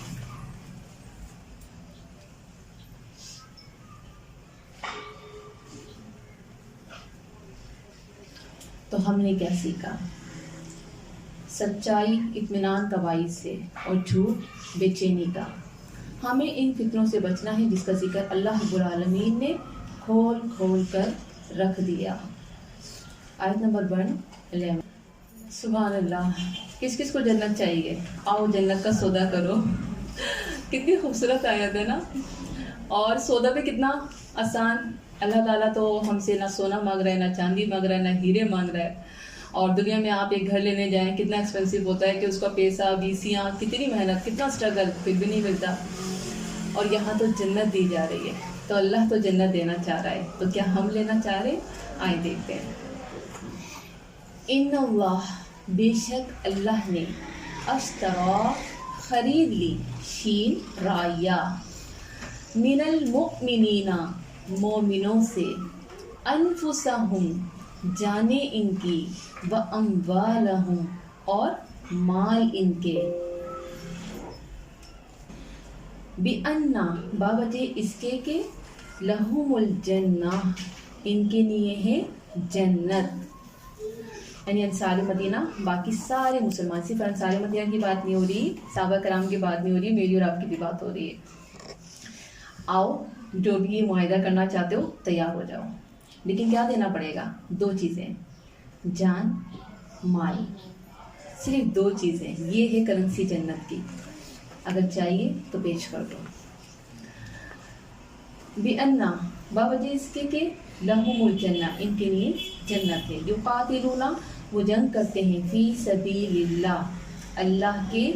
تو ہم نے کیا سیکھا؟ سچائی اطمینان کا باعث سے اور جھوٹ بے چینی کا. ہمیں ان فتنوں سے بچنا ہے جس کا ذکر اللہ رب العالمین نے کھول کھول کر رکھ دیا. آیت نمبر 11. سبحان اللہ. کس کس کو جنت چاہیے؟ آؤ جنت کا سودا کرو. کتنی خوبصورت آیت ہے نا، اور سودا بھی کتنا آسان. اللہ تعالیٰ تو ہم سے نہ سونا مانگ رہا ہے، نہ چاندی مانگ رہا ہے، نہ ہیرے مانگ رہا ہے. اور دنیا میں آپ ایک گھر لینے جائیں کتنا ایکسپینسو ہوتا ہے کہ اس کا پیسہ، ویسیاں، کتنی محنت، کتنا اسٹرگل، پھر بھی نہیں ملتا. اور یہاں تو جنت دی جا رہی ہے. تو اللہ تو جنت دینا چاہ رہا ہے، تو کیا ہم لینا چاہ رہے؟ آئیں دیکھتے ہیں. ان اللہ، بے شک اللہ نے، اشترا، خرید لی، شین رایا، من المؤمنین، مومنوں سے، انفسہم، جانیں ان کی، واموالہم، اور مال ان کے، بِأَنَّ، باوجہ اس کے کہ، لہم الجنہ، ان کے لیے ہے جنت. یعنی انصار مدینہ، باقی سارے مسلمان، صرف انصار مدینہ کی بات نہیں ہو رہی، صحابہ کرام کی بات نہیں ہو رہی، میری اور آپ کی بھی بات ہو رہی ہے. آؤ جو بھی یہ معاہدہ کرنا چاہتے ہو تیار ہو جاؤ، لیکن کیا دینا پڑے گا؟ 2 چیزیں، جان، مال. صرف 2 چیزیں، یہ ہے کرنسی جنت کی. اگر چاہیے تو پیش کر دو. بِأَنَّ، باوجہ اس کے کہ، لہم الجنہ، ان کے لیے جنت ہے. یقاتلون، وہ جنگ کرتے ہیں، فی سبیل اللہ، اللہ کے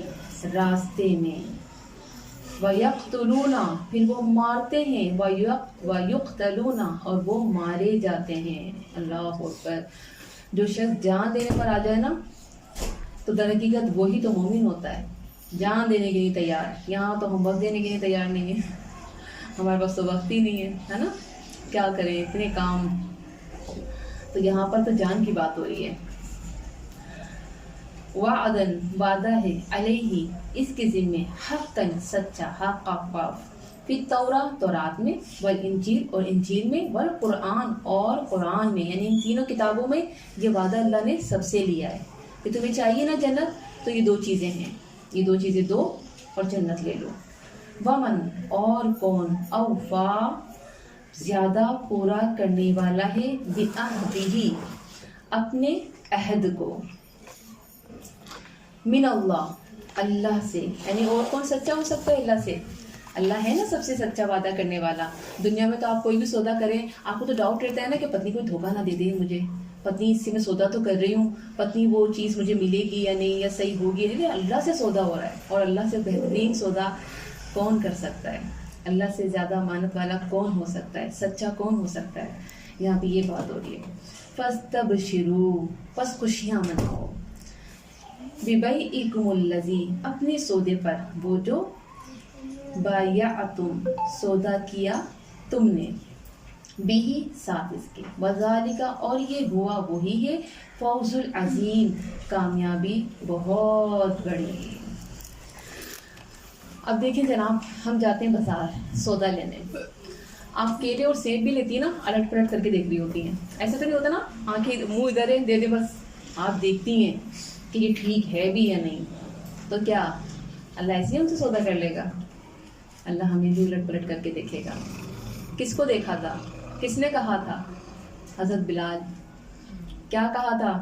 راستے میں. وَيَقْتُلُونَ، پھر وہ مارتے ہیں، وَيُقْتَلُونَ، اور وہ مارے جاتے ہیں. اللہ اکبر. جو شخص جان دینے پر آ جائے نا تو در حقیقت وہی تو مومن ہوتا ہے، جان دینے کے لیے تیار. یہاں تو ہم وقت دینے کے لیے تیار نہیں ہیں، ہمارے پاس تو وقت ہی نہیں ہے نا، کیا کریں، اتنے کام. تو یہاں پر تو جان کی بات ہو رہی ہے. وعدن، وعدہ ہے، علیہ، اس کے ذمے، حقاً، سچا، حق قاف، فی التوراۃ، تورات میں، والانجیل، اور انجیل میں، والقرآن، اور قرآن میں. یعنی ان تینوں کتابوں میں یہ وعدہ اللہ نے سب سے لیا ہے کہ تمہیں چاہیے نا جنت، تو یہ 2 چیزیں ہیں، یہ 2 چیزیں دو اور جنت لے لو. ومن، اور کون، اوفا، زیادہ پورا کرنے والا ہے، بعہدہ، اپنے عہد کو، من اللہ، اللہ سے. یعنی اور کون سچا ہو سکتا ہے اللہ سے؟ اللہ ہے نا سب سے سچا وعدہ کرنے والا. دنیا میں تو آپ کوئی بھی سودا کریں، آپ کو تو ڈاؤٹ رہتا ہے نا کہ پتنی کوئی دھوکہ نہ دے دے مجھے، پتنی اس سے میں سودا تو کر رہی ہوں، پتنی وہ چیز مجھے ملے گی یا نہیں، یا صحیح ہوگی. لیکن اللہ سے سودا ہو رہا ہے، اور اللہ سے بہترین سودا کون کر سکتا ہے؟ اللہ سے زیادہ امانت والا کون ہو سکتا ہے؟ سچا کون ہو سکتا ہے؟ یہاں پہ یہ بات ہو رہی ہے. فاستبشروا، پس خوشیاں مناؤ، ببیعکم الذی، اپنے سودے پر، وہ جو بایعتم، سودا کیا تم نے، بھی، ساتھ اس کے، وذالک، اور یہ ہوا وہی ہے، فوز العظیم، کامیابی بہت بڑی. اب دیکھیں جناب، ہم جاتے ہیں بازار سودا لینے، آپ کیلے اور سیب بھی لیتی ہیں نا، الٹ پلٹ کر کے دیکھ رہی ہوتی ہیں، ایسا تو نہیں ہوتا نا آنکھیں منہ ادھر ہے دے دے بس، آپ دیکھتی ہیں کہ یہ ٹھیک ہے بھی یا نہیں. تو کیا اللہ ایسے ہی ہم سے سودا کر لے گا؟ اللہ ہمیں بھی الٹ پلٹ کر کے دیکھے گا. کس کو دیکھا تھا؟ کس نے کہا تھا؟ حضرت بلال. کیا کہا تھا؟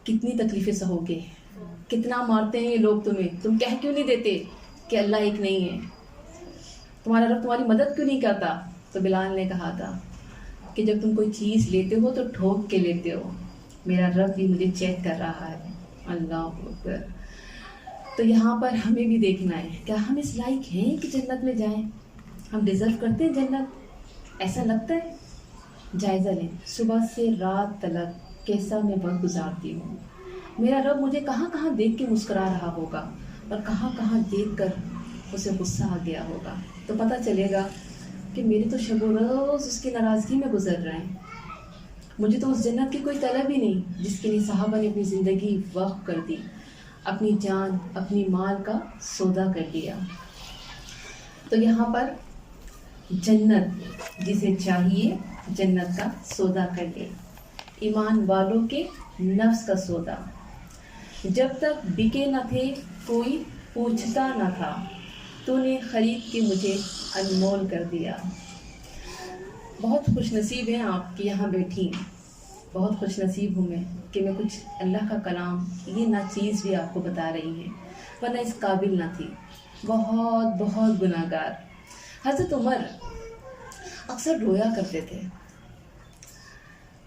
کتنی تکلیفیں سہو گے، کتنا مارتے ہیں یہ لوگ تمہیں، تم کہہ کیوں نہیں دیتے کہ اللہ ایک نہیں ہے، تمہارا رب تمہاری مدد کیوں نہیں کرتا؟ تو بلال نے کہا تھا کہ جب تم کوئی چیز لیتے ہو تو ٹھوک کے لیتے ہو، میرا رب بھی مجھے چیک کر رہا ہے. اللہ اکبر. تو یہاں پر ہمیں بھی دیکھنا ہے، کیا ہم اس لائق ہیں کہ جنت میں جائیں؟ ہم ڈیزرو کرتے ہیں جنت؟ ایسا لگتا ہے؟ جائزہ لیں، صبح سے رات تلک کیسا میں وقت گزارتی ہوں. میرا رب مجھے کہاں کہاں دیکھ کے مسکرا رہا ہوگا اور کہاں کہاں دیکھ کر اسے غصہ آ گیا ہوگا. تو پتہ چلے گا کہ میری تو شب و روز اس کی ناراضگی میں گزر رہے ہیں. مجھے تو اس جنت کی کوئی طلب ہی نہیں جس کے لیے صحابہ نے اپنی زندگی وقف کر دی، اپنی جان اپنی مال کا سودا کر دیا. تو یہاں پر جنت جسے چاہیے جنت کا سودا کر لے. ایمان والوں کے نفس کا سودا. جب تک بکے نہ تھے کوئی پوچھتا نہ تھا، تو نے خرید کے مجھے انمول کر دیا. بہت خوش نصیب ہیں آپ کہ یہاں بیٹھی ہیں، بہت خوش نصیب ہوں میں کہ میں کچھ اللہ کا کلام یہ ناچیز بھی آپ کو بتا رہی ہیں، ورنہ اس قابل نہ تھی. بہت بہت گناہ گار. حضرت عمر اکثر رویا کرتے تھے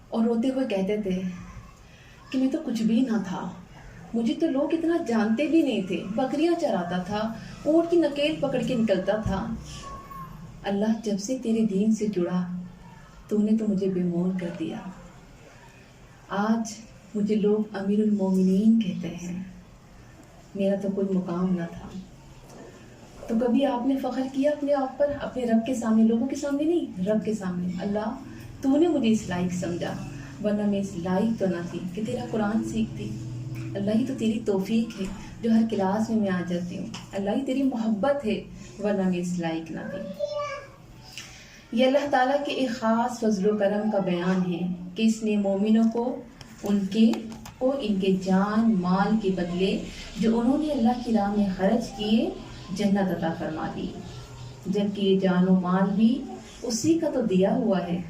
اور روتے ہوئے کہتے تھے کہ میں تو کچھ بھی نہ تھا، مجھے تو لوگ اتنا جانتے بھی نہیں تھے، بکریاں چراتا تھا، اونٹ کی نکیل پکڑ کے نکلتا تھا. اللہ جب سے تیرے دین سے جڑا تو نے تو مجھے بے مور کر دیا. آج مجھے لوگ امیر المومنین کہتے ہیں، میرا تو کوئی مقام نہ تھا. تو کبھی آپ نے فخر کیا اپنے آپ پر، اپنے رب کے سامنے؟ لوگوں کے سامنے نہیں، رب کے سامنے. اللہ تو نے مجھے اس لائق سمجھا، ورنہ میں اس لائق تو نہ تھی کہ تیرا قرآن سیکھتی. اللہ ہی تو تیری توفیق ہے جو ہر کلاس میں آ جاتی ہوں. اللہ ہی تیری محبت ہے ورنہ میں اس لائق نہ تھی. یہ اللہ تعالیٰ کے ایک خاص فضل و کرم کا بیان ہے کہ اس نے مومنوں کو ان کے جان مال کے بدلے جو انہوں نے اللہ کی راہ میں خرچ کیے جنت عطا فرما دی، جبکہ یہ جان و مال بھی اسی کا تو دیا ہوا ہے.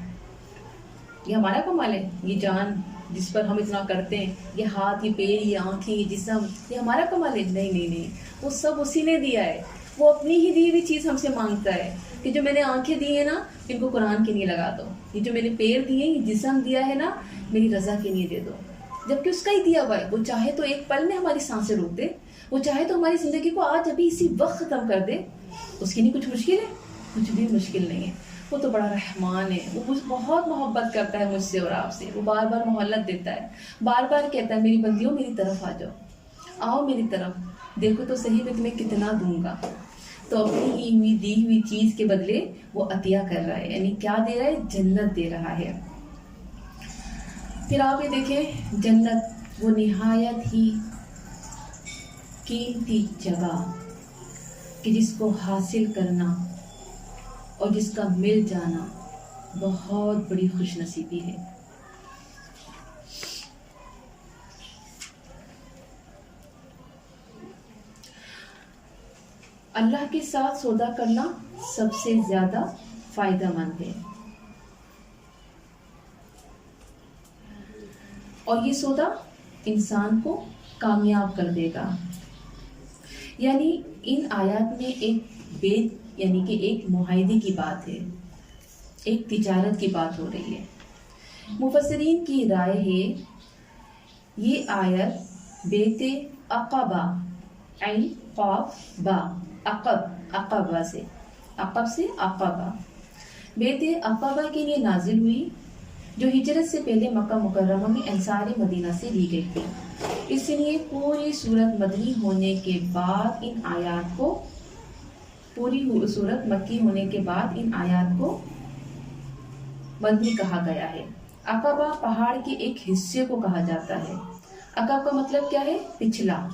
یہ ہمارا کمال ہے، یہ جان جس پر ہم اتنا کرتے ہیں، یہ ہاتھ یہ پیر یہ آنکھیں یہ جسم، یہ ہمارا کمال ہے؟ نہیں نہیں نہیں، وہ سب اسی نے دیا ہے. وہ اپنی ہی دی ہوئی چیز ہم سے مانگتا ہے کہ جو میں نے آنکھیں دی ہیں نا ان کو قرآن کے لیے لگا دو، یہ جو میں نے پیر دیے یہ جسم دیا ہے نا میری رضا کے لیے دے دو. جبکہ اس کا ہی دیا ہوا ہے. وہ چاہے تو ایک پل میں ہماری سانسیں روک دے، وہ چاہے تو ہماری زندگی کو آج ابھی اسی وقت ختم کر دے. اس کے لیے کچھ مشکل ہے؟ کچھ بھی مشکل نہیں ہے. وہ تو بڑا رحمان ہے، وہ بہت محبت کرتا ہے مجھ سے اور آپ سے. وہ بار بار مہلت دیتا ہے، بار بار کہتا ہے میری بندیوں میری طرف آ جاؤ، آؤ میری طرف، دیکھو تو صحیح میں تمہیں کتنا دوں گا. تو اپنی ہی ہوئی دی ہوئی چیز کے بدلے وہ عطیہ کر رہا ہے. یعنی کیا دے رہا ہے؟ جنت دے رہا ہے. پھر آپ یہ دیکھیں، جنت وہ نہایت ہی قیمتی جگہ کہ جس کو حاصل کرنا اور جس کا مل جانا بہت بڑی خوش نصیبی ہے. اللہ کے ساتھ سودا کرنا سب سے زیادہ فائدہ مند ہے، اور یہ سودا انسان کو کامیاب کر دے گا. یعنی ان آیات میں ایک یعنی کہ ایک معاہدے کی بات ہے، ایک تجارت کی بات ہو رہی ہے. مفسرین کی رائے ہے یہ آیت بیت عقبہ عین قاف با عقبہ سے عقبہ بیت عقبہ کے لیے نازل ہوئی، جو ہجرت سے پہلے مکہ مکرمہ میں انصار مدینہ سے لی گئی تھی. اس لیے پوری سورت مدنی ہونے کے بعد ان آیات کو پوری سورت مکی ہونے کے بعد ان آیات کو مدنی کہا گیا ہے. عقبہ پہاڑ کے ایک حصے کو کہا جاتا ہے. عقب کا مطلب کیا ہے؟ پچھلا.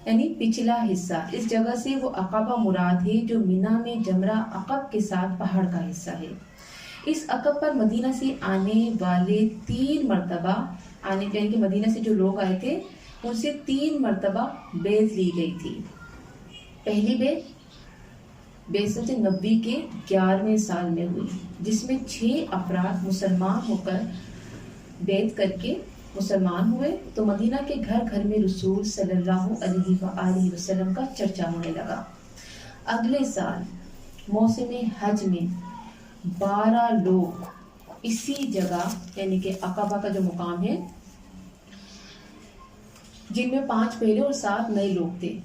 یعنی پچھلا حصہ، اس جگہ سے وہ عقبہ مراد ہے جو مینا میں جمرہ عقب کے ساتھ پہاڑ کا حصہ ہے۔ اس عقب پر مدینہ سے آنے والے 3 مرتبہ یعنی کہ مدینہ سے جو لوگ آئے تھے ان سے 3 مرتبہ بیعت لی گئی تھی۔ پہلی بعثت نبوی کے 11ویں سال میں ہوئی، جس میں 6 افراد مسلمان ہو کر بیعت کر کے مسلمان ہوئے، تو مدینہ کے گھر گھر میں رسول صلی اللہ علیہ وآلہ وسلم کا چرچا ہونے لگا۔ اگلے سال موسم حج میں 12 لوگ اسی جگہ یعنی کہ عقبہ کا جو مقام ہے، جن میں 5 پہلے اور 7 نئے لوگ تھے،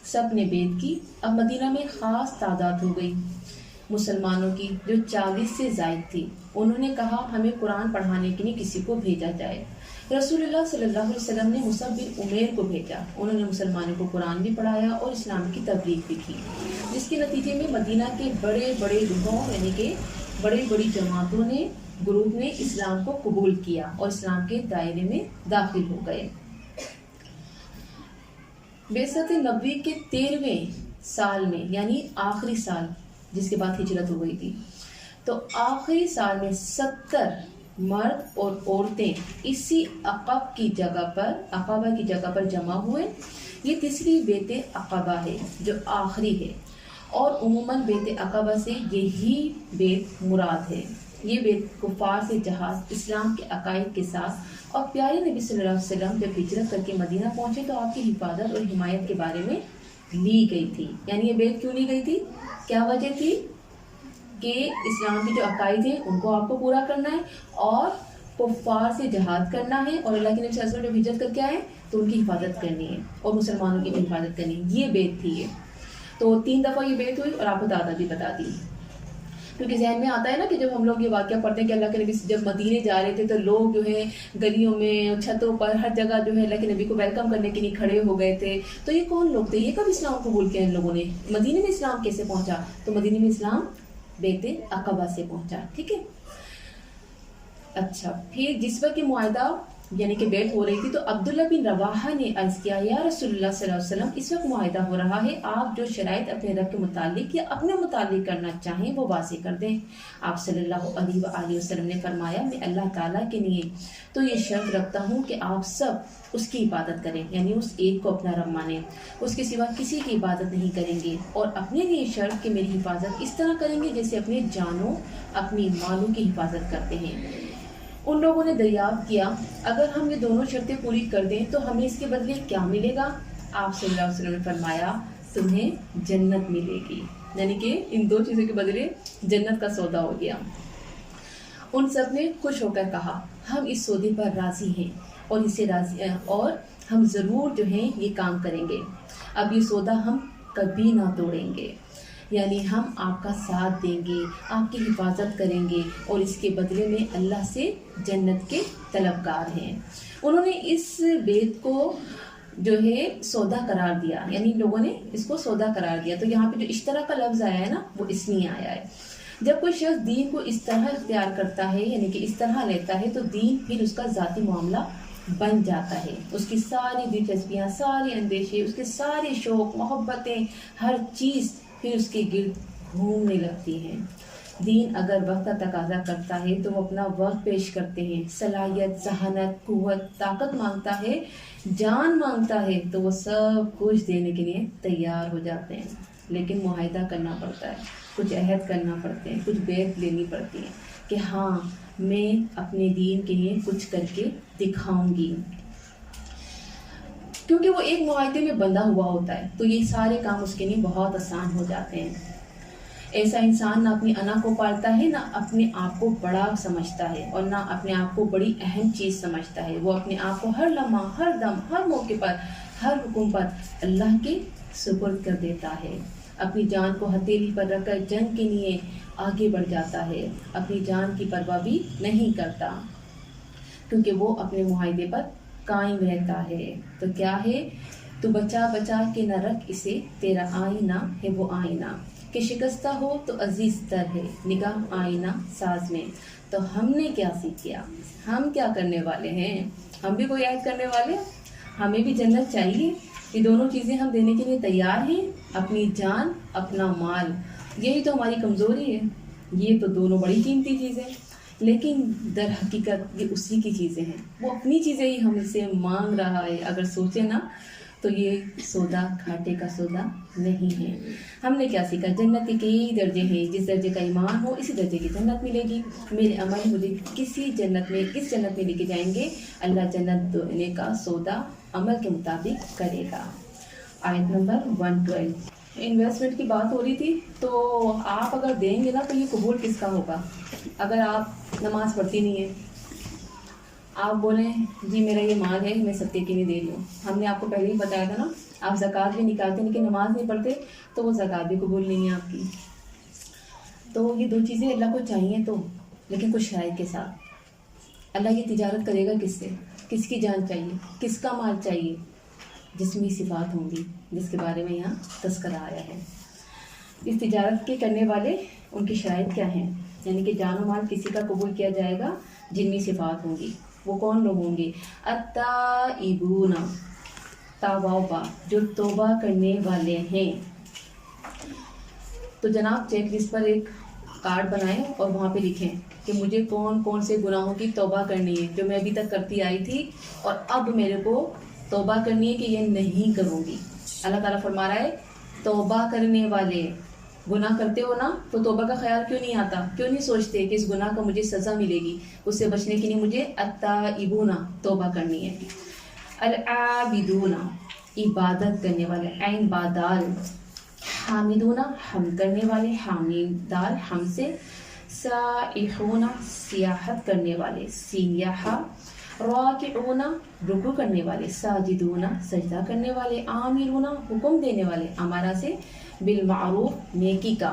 سب نے بیعت کی۔ اب مدینہ میں خاص تعداد ہو گئی مسلمانوں کی جو 40 سے زائد تھی۔ انہوں نے کہا ہمیں قرآن پڑھانے کے لیے کسی کو بھیجا جائے۔ رسول اللہ صلی اللہ علیہ وسلم نے مصعب بن عمیر کو بھیجا۔ انہوں نے مسلمانوں کو قرآن بھی پڑھایا اور اسلام کی تبلیغ بھی کی، جس کے نتیجے میں مدینہ کے بڑے بڑے گروہوں یعنی کہ بڑی بڑی جماعتوں نے گروپ نے اسلام کو قبول کیا اور اسلام کے دائرے میں داخل ہو گئے۔ بعثت نبوی کے 13ویں سال میں یعنی آخری سال جس کے بعد ہجرت ہو گئی تھی، تو آخری سال میں 70 مرد اور عورتیں اسی عقبہ کی جگہ پر جمع ہوئے۔ یہ تیسری بیعت عقبہ ہے جو آخری ہے، اور عموماً بیعت عقبہ سے یہی بیعت مراد ہے۔ یہ بیعت کفار سے جہاد اسلام کے عقائد کے ساتھ، اور پیارے نبی صلی اللہ علیہ وسلم جب ہجرت کر کے مدینہ پہنچے تو آپ کی حفاظت اور حمایت کے بارے میں لی گئی تھی۔ یعنی یہ بیعت کیوں لی گئی تھی، کیا وجہ تھی کہ اسلام کے جو عقائد ہیں ان کو آپ کو پورا کرنا ہے اور کفار سے جہاد کرنا ہے، اور اللہ کے نبی صلی اللہ علیہ وسلم جب ہجرت کر کے آئے تو ان کی حفاظت کرنی ہے اور مسلمانوں کی بھی حفاظت کرنی ہے۔ یہ بیعت تھی یہ، تو 3 دفعہ یہ بیعت ہوئی اور آپ کو تعداد بھی بتا دی، کیونکہ ذہن میں آتا ہے نا کہ جب ہم لوگ یہ واقعہ پڑھتے ہیں کہ اللہ کے نبی جب مدینے جا رہے تھے تو لوگ جو ہے گلیوں میں چھتوں پر ہر جگہ جو ہے اللہ کے نبی کو ویلکم کرنے کے لیے کھڑے ہو گئے تھے، تو یہ کون لوگ تھے، یہ کب اسلام قبول کیا ان لوگوں نے، مدینے میں اسلام کیسے پہنچا، تو مدینے میں اسلام بیعت عقبہ سے پہنچا۔ ٹھیک ہے، اچھا پھر جس وقت یہ معاہدہ یعنی کہ بیعت ہو رہی تھی تو عبداللہ بن رواحہ نے عرض کیا یا رسول اللہ صلی اللہ علیہ وسلم، اس وقت معاہدہ ہو رہا ہے، آپ جو شرائط اپنے رب کے متعلق یا اپنے متعلق کرنا چاہیں وہ واضح کر دیں۔ آپ صلی اللہ علیہ وآلہ وسلم نے فرمایا میں اللہ تعالیٰ کے لیے تو یہ شرط رکھتا ہوں کہ آپ سب اس کی عبادت کریں، یعنی اس ایک کو اپنا رب مانیں، اس کے سوا کسی کی عبادت نہیں کریں گے، اور اپنے لیے شرط کہ میری حفاظت اس طرح کریں گے جیسے اپنے جانوں اپنی مالوں کی حفاظت کرتے ہیں۔ ان لوگوں نے دریافت کیا اگر ہم یہ دونوں شرطیں پوری کر دیں تو ہمیں اس کے بدلے کیا ملے گا؟ آپ صلی اللہ علیہ وسلم نے فرمایا تمہیں جنت ملے گی، یعنی کہ ان 2 چیزوں کے بدلے جنت کا سودا ہو گیا۔ ان سب نے خوش ہو کر کہا ہم اس سودے پر راضی ہیں اور ہم ضرور جو ہیں یہ کام کریں گے، اب یہ سودا ہم کبھی نہ توڑیں گے، یعنی ہم آپ کا ساتھ دیں گے، آپ کی حفاظت کریں گے اور اس کے بدلے میں اللہ سے جنت کے طلبگار ہیں۔ انہوں نے اس بیعت کو جو ہے سودا قرار دیا، یعنی لوگوں نے اس کو سودا قرار دیا، تو یہاں پہ جو اشترا کا لفظ آیا ہے نا وہ اس لیے آیا ہے۔ جب کوئی شخص دین کو اس طرح اختیار کرتا ہے یعنی کہ اس طرح لیتا ہے تو دین پھر اس کا ذاتی معاملہ بن جاتا ہے، اس کی ساری دلچسپیاں، سارے اندیشے، اس کے سارے شوق محبتیں، ہر چیز پھر اس کے گرد گھومنے لگتی ہیں۔ دین اگر وقت کا تقاضا کرتا ہے تو وہ اپنا وقت پیش کرتے ہیں، صلاحیت، ذہانت، قوت، طاقت مانگتا ہے، جان مانگتا ہے تو وہ سب کچھ دینے کے لیے تیار ہو جاتے ہیں، لیکن معاہدہ کرنا پڑتا ہے، کچھ عہد کرنا پڑتے ہیں، کچھ بیعت لینی پڑتی ہے کہ ہاں میں اپنے دین کے لیے کچھ کر کے دکھاؤں گی، کیونکہ وہ ایک معاہدے میں بندھا ہوا ہوتا ہے تو یہ سارے کام اس کے لیے بہت آسان ہو جاتے ہیں۔ ایسا انسان نہ اپنی انا کو پالتا ہے، نہ اپنے آپ کو بڑا سمجھتا ہے اور نہ اپنے آپ کو بڑی اہم چیز سمجھتا ہے، وہ اپنے آپ کو ہر لمحہ، ہر دم، ہر موقع پر، ہر حکم پر اللہ کے سپرد کر دیتا ہے، اپنی جان کو ہتھیلی پر رکھ کر جنگ کے لیے آگے بڑھ جاتا ہے، اپنی جان کی پرواہ بھی نہیں کرتا کیونکہ وہ اپنے معاہدے پر قائم رہتا ہے۔ تو کیا ہے، تو بچا بچا کے نہ رکھ اسے، تیرا آئینہ ہے وہ آئینہ، کہ شکستہ ہو تو عزیز تر ہے نگاہ آئینہ ساز میں۔ تو ہم نے کیا سیکھا، ہم کیا کرنے والے ہیں، ہم بھی کوئی عہد کرنے والے، ہمیں بھی جنت چاہیے، یہ دونوں چیزیں ہم دینے کے لیے تیار ہیں، اپنی جان، اپنا مال. یہی تو ہماری کمزوری ہے. یہ تو دونوں بڑی قیمتی چیزیں، لیکن در حقیقت یہ اسی کی چیزیں ہیں. وہ اپنی چیزیں ہی ہم سے مانگ رہا ہے. اگر سوچیں نا تو یہ سودا گھاٹے کا سودا نہیں ہے. ہم نے کیا سیکھا؟ جنت کے کئی درجے ہیں، جس درجے کا ایمان ہو اسی درجے کی جنت ملے گی. میرے عمل مجھے کسی جنت میں، کس جنت میں لے کے جائیں گے؟ اللہ جنت دینے کا سودا عمل کے مطابق کرے گا. آیت نمبر 112. انویسٹمنٹ کی بات ہو رہی تھی، تو آپ اگر دیں گے نا تو یہ قبول کس کا ہوگا؟ اگر آپ نماز پڑھتی نہیں ہیں، آپ بولیں جی میرا یہ مال ہے، میں صدقے کے لیے دے رہی ہوں. ہم نے آپ کو پہلے ہی بتایا تھا نا، آپ زکوٰۃ بھی نکالتے لیکن نماز نہیں پڑھتے تو وہ زکوٰۃ بھی قبول نہیں ہے آپ کی. تو یہ دو چیزیں اللہ کو چاہیے تو، لیکن کچھ شرائط کے ساتھ. اللہ یہ تجارت کرے گا کس سے؟ کس کی جان چاہیے؟ کس کا مال چاہیے؟ جسمی صفات ہوں گی، جس کے بارے میں یہاں تذکرہ آیا ہے. اس تجارت کے کرنے والے، ان کی شرائط کیا ہیں؟ یعنی کہ جان و مال کسی کا قبول کیا جائے گا جن میں صفات ہوں گی. وہ کون لوگ ہوں گے؟ التائبون، توبہ، جو توبہ کرنے والے ہیں. تو جناب چیک لسٹ پر ایک کارڈ بنائیں اور وہاں پہ لکھیں کہ مجھے کون کون سے گناہوں کی توبہ کرنی ہے جو میں ابھی تک کرتی آئی تھی، اور اب میرے کو توبہ کرنی ہے کہ یہ نہیں کروں گی. اللہ تعالیٰ فرما رہا ہے توبہ کرنے والے. گناہ کرتے ہو نا تو توبہ کا خیال کیوں نہیں آتا؟ کیوں نہیں سوچتے کہ اس گناہ کا مجھے سزا ملے گی؟ اس سے بچنے کے لیے مجھے التائبون، توبہ کرنی ہے. العابدون، عبادت کرنے والے، عین بادال. حامدون، حمد کرنے والے، حامدال ہم سے. سائحون، سیاحت کرنے والے، سیاح. راکعون، رکوع کرنے والے. ساجدون، سجدہ کرنے والے. آمرون، حکم دینے والے، امارہ سے. بالمعروف، نیکی کا،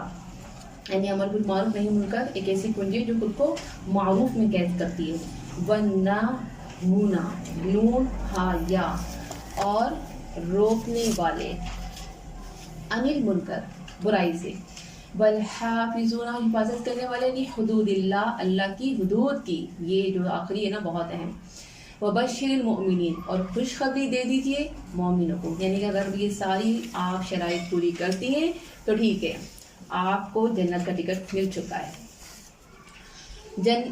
یعنی امر بالمعروف نہیں منکر، ایک ایسی کنجی جو خود کو معروف میں قید کرتی ہے. والناہون، نون ہا یا، اور روکنے والے. عن المنکر، برائی سے. والحافظون، حفاظت کرنے والے. حدود اللہ، اللہ کی حدود کی. یہ جو آخری ہے نا بہت اہم. وبشر المؤمنین، اور خوشخبری دے دیجئے مومنوں کو. یعنی کہ اگر یہ ساری آپ شرائط پوری کرتی ہیں تو ٹھیک ہے، آپ کو جنت کا ٹکٹ مل چکا ہے.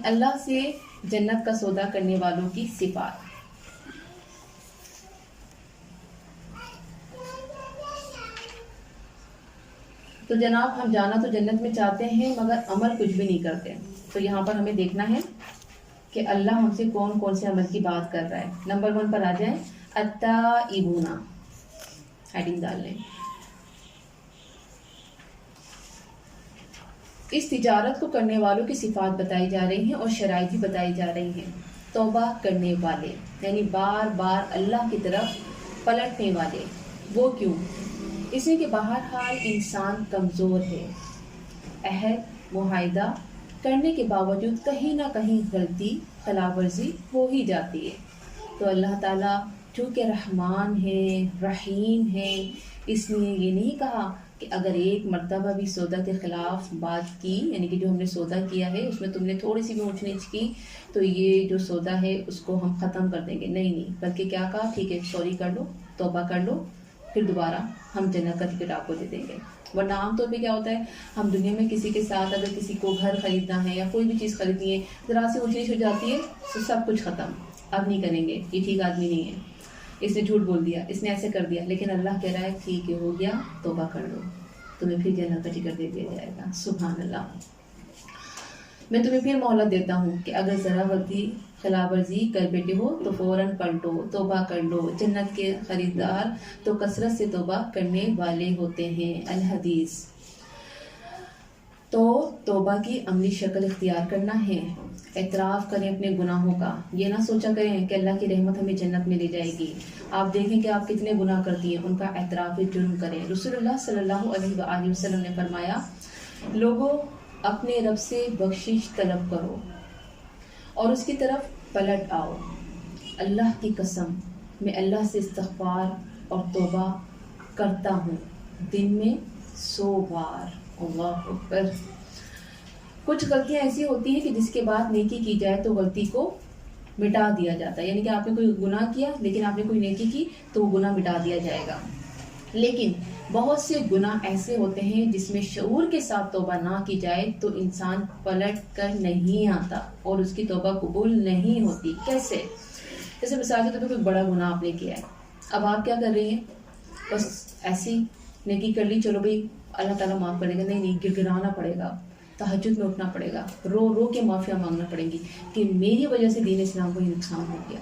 اللہ سے جنت کا سودا کرنے والوں کی صفات. تو جناب ہم جانا تو جنت میں چاہتے ہیں مگر عمل کچھ بھی نہیں کرتے. تو یہاں پر ہمیں دیکھنا ہے کہ اللہ ہم سے کون کون سے عمل کی بات کر رہا ہے. نمبر 1 پر آ جائیں، التائبون، ہیڈنگ ڈال لیں. اس تجارت کو کرنے والوں کی صفات بتائی جا رہی ہیں اور شرائط بھی بتائی جا رہی ہیں. توبہ کرنے والے، یعنی بار بار اللہ کی طرف پلٹنے والے. وہ کیوں؟ اس لیے کہ بہرحال انسان کمزور ہے. عہد معاہدہ کرنے کے باوجود کہیں نہ کہیں غلطی، خلاف ورزی ہو ہی جاتی ہے. تو اللہ تعالیٰ چونکہ رحمان ہے، رحیم ہے، اس لیے یہ نہیں کہا کہ اگر ایک مرتبہ بھی سودا کے خلاف بات کی، یعنی کہ جو ہم نے سودا کیا ہے اس میں تم نے تھوڑی سی بھی اونچ نیچ کی تو یہ جو سودا ہے اس کو ہم ختم کر دیں گے. نہیں، بلکہ کیا کہا؟ ٹھیک ہے سوری کر لو، توبہ کر لو، پھر دوبارہ ہم جنت کا ٹکٹ آپ کو دے دیں گے. ورنہ عام طور پہ کیا ہوتا ہے، ہم دنیا میں کسی کے ساتھ اگر کسی کو گھر خریدنا ہے یا کوئی بھی چیز خریدنی ہے، ذرا سی اونچ نیچ ہو جاتی ہے تو سب کچھ ختم، اب نہیں کریں گے، یہ ٹھیک آدمی نہیں ہے، اس نے جھوٹ بول دیا، اس نے ایسے کر دیا. لیکن اللہ کہہ رہا ہے ٹھیک ہے ہو گیا، توبہ کر لو، تمہیں پھر جنت کا ٹکٹ دے دیا جائے گا. سبحان اللہ. میں تمہیں پھر مہلت دیتا ہوں کہ اگر ذرا غلطی خلاف ورزی کر بیٹھے ہو تو فوراً پلٹو، توبہ کر لو. جنت کے خریدار تو کثرت سے توبہ کرنے والے ہوتے ہیں. الحدیث. تو توبہ کی عملی شکل اختیار کرنا ہے. اعتراف کریں اپنے گناہوں کا. یہ نہ سوچا کریں کہ اللہ کی رحمت ہمیں جنت میں لے جائے گی. آپ دیکھیں کہ آپ کتنے گناہ کرتی ہیں، ان کا اعتراف جرم کریں. رسول اللہ صلی اللہ علیہ وآلہ وسلم نے فرمایا، لوگوں اپنے رب سے بخشش طلب کرو اور اس کی طرف پلٹ آؤ. اللہ کی قسم میں اللہ سے استغفار اور توبہ کرتا ہوں دن میں 100 بار. اللہ اکبر. کچھ غلطیاں ایسی ہوتی ہیں کہ جس کے بعد نیکی کی جائے تو غلطی کو مٹا دیا جاتا ہے، یعنی کہ آپ نے کوئی گناہ کیا لیکن آپ نے کوئی نیکی کی تو وہ گناہ مٹا دیا جائے گا۔ لیکن بہت سے گناہ ایسے ہوتے ہیں جس میں شعور کے ساتھ توبہ نہ کی جائے تو انسان پلٹ کر نہیں آتا اور اس کی توبہ قبول نہیں ہوتی۔ کیسے؟ جیسے مثال کے طور پہ کوئی بڑا گناہ آپ نے کیا ہے، اب آپ کیا کر رہی ہیں؟ بس ایسی نیکی کر لی، چلو بھائی اللہ تعالیٰ معاف کرے گا، نہیں، گڑ گڑانا پڑے گا، تہجد میں اٹھنا پڑے گا، رو رو کے معافیاں مانگنا پڑیں گی کہ میری وجہ سے دین اسلام کو یہ نقصان ہو گیا،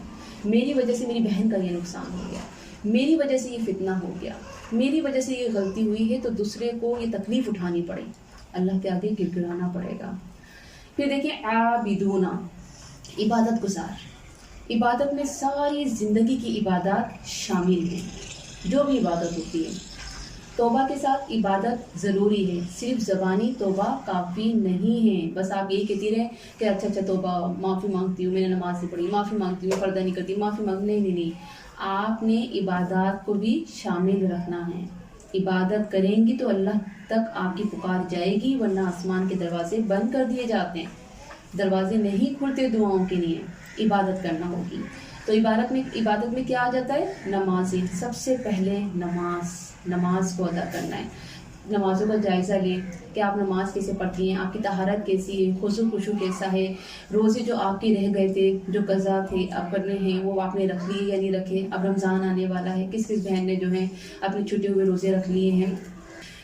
میری وجہ سے میری بہن کا یہ نقصان ہو گیا، میری وجہ سے یہ فتنہ ہو گیا، میری وجہ سے یہ غلطی ہوئی ہے، تو دوسرے کو یہ تکلیف اٹھانی پڑے، اللہ کے آگے گڑ گڑانا پڑے گا۔ پھر دیکھیں عابدونا، عبادت گزار، عبادت میں ساری زندگی کی عبادات شامل ہیں، جو بھی عبادت ہوتی ہے۔ توبہ کے ساتھ عبادت ضروری ہے، صرف زبانی توبہ کافی نہیں ہے، بس آپ یہی کہتی رہیں کہ اچھا توبہ، معافی مانگتی ہوں، میں نے نماز نہیں پڑھی، معافی مانگتی ہوں، پردہ نہیں کرتی، معافی نہیں، آپ نے عبادات کو بھی شامل رکھنا ہے۔ عبادت کریں گی تو اللہ تک آپ کی پکار جائے گی، ورنہ آسمان کے دروازے بند کر دیے جاتے ہیں، دروازے نہیں کھلتے دعاؤں کے لیے، عبادت کرنا ہوگی۔ تو عبادت میں کیا آ جاتا ہے؟ نمازیں، سب سے پہلے نماز کو ادا کرنا ہے۔ نمازوں کا جائزہ لیں کہ آپ نماز کیسے پڑھتی ہیں، آپ کی طہارت کیسی ہے، خشوع کیسا ہے، روزے جو آپ کے رہ گئے تھے، جو قضا تھے اب کرنے ہیں، وہ آپ نے رکھ لیے یا نہیں رکھے، اب رمضان آنے والا ہے، کس بہن نے جو ہے اپنے چھٹے ہوئے روزے رکھ لیے ہیں۔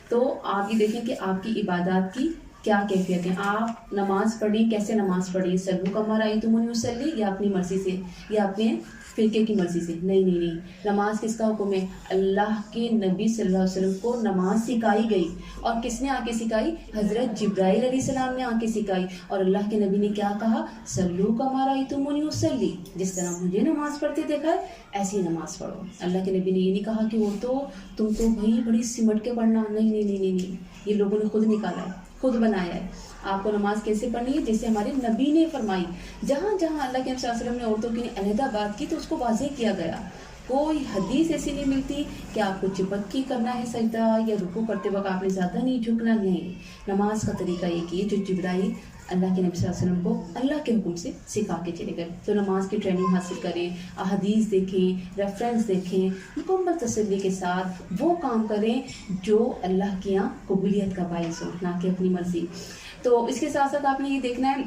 تو آپ یہ دیکھیں کہ آپ کی عبادات کی کیا کیفیت ہے، آپ نماز پڑھی، کیسے نماز پڑھی، سلو کما رأیتمونی اصلی، یا اپنی مرضی سے یا اپنے فرقے کی مرضی سے، نہیں، نماز کس کا حکم ہے؟ اللہ کے نبی صلی اللہ علیہ وسلم کو نماز سکھائی گئی، اور کس نے آ کے سکھائی؟ حضرت جبرائیل علیہ السلام نے آ کے سکھائی، اور اللہ کے نبی نے کیا کہا؟ سلو کما رأیتمونی اصلی، جس طرح مجھے نماز پڑھتے دیکھا ہے ایسی نماز پڑھو۔ اللہ کے نبی نے یہ نہیں کہا کہ وہ تو تم تو بھائی بڑی سمٹ کے پڑھنا، نہیں، یہ لوگوں نے خود نکالا ہے، خود بنایا ہے۔ آپ کو نماز کیسے پڑھنی ہے؟ جیسے ہمارے نبی نے فرمائی، جہاں اللہ کے نبی صلی اللہ علیہ وسلم نے عورتوں کی علیحدہ بات کی تو اس کو واضح کیا گیا۔ کوئی حدیث ایسی نہیں ملتی کہ آپ کو چپک کے کرنا ہے سجدہ، یا رکوع کرتے وقت آپ نے زیادہ نہیں جھکنا، نہیں۔ نماز کا طریقہ یہ کہ جو جبرائیل اللہ کے نبی صلی اللہ علیہ وسلم کو اللہ کے حکم سے سکھا کے چلے گئے، تو نماز کی ٹریننگ حاصل کریں، احادیث دیکھیں، ریفرنس دیکھیں، مکمل تسلی کے ساتھ وہ کام کریں جو اللہ کی یہاں قبولیت کا باعث ہو، نہ کہ اپنی مرضی۔ تو اس کے ساتھ ساتھ آپ نے یہ دیکھنا ہے،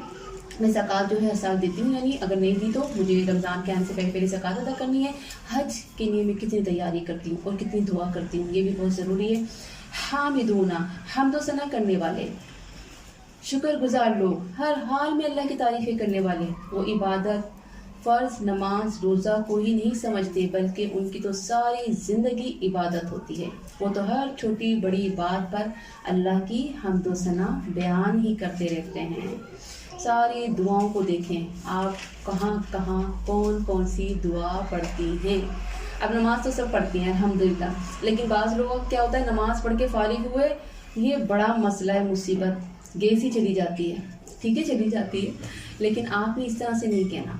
میں زکوٰۃ جو ہے ہر سال دیتی ہوں، یعنی اگر نہیں دی تو مجھے رمضان کے آنے سے پہلے زکوٰۃ ادا کرنی ہے۔ حج کے لیے میں کتنی تیاری کرتی ہوں اور کتنی دعا کرتی ہوں، یہ بھی بہت ضروری ہے۔ حامدونا، حمد و ثنا کرنے والے، شکر گزار لوگ، ہر حال میں اللہ کی تعریفیں کرنے والے، وہ عبادت، فرض، نماز، روزہ کو ہی نہیں سمجھتے، بلکہ ان کی تو ساری زندگی عبادت ہوتی ہے۔ وہ تو ہر چھوٹی بڑی بات پر اللہ کی حمد و ثنا بیان ہی کرتے رہتے ہیں۔ ساری دعاؤں کو دیکھیں، آپ کہاں کون سی دعا پڑھتی ہیں۔ اب نماز تو سب پڑھتی ہیں الحمدللہ، لیکن بعض لوگوں کیا ہوتا ہے، نماز پڑھ کے فارغ ہوئے، یہ بڑا مسئلہ ہے، مصیبت، گیس ہی چلی جاتی ہے، ٹھیک ہے چلی جاتی ہے، لیکن آپ نے اس طرح سے نہیں کہنا۔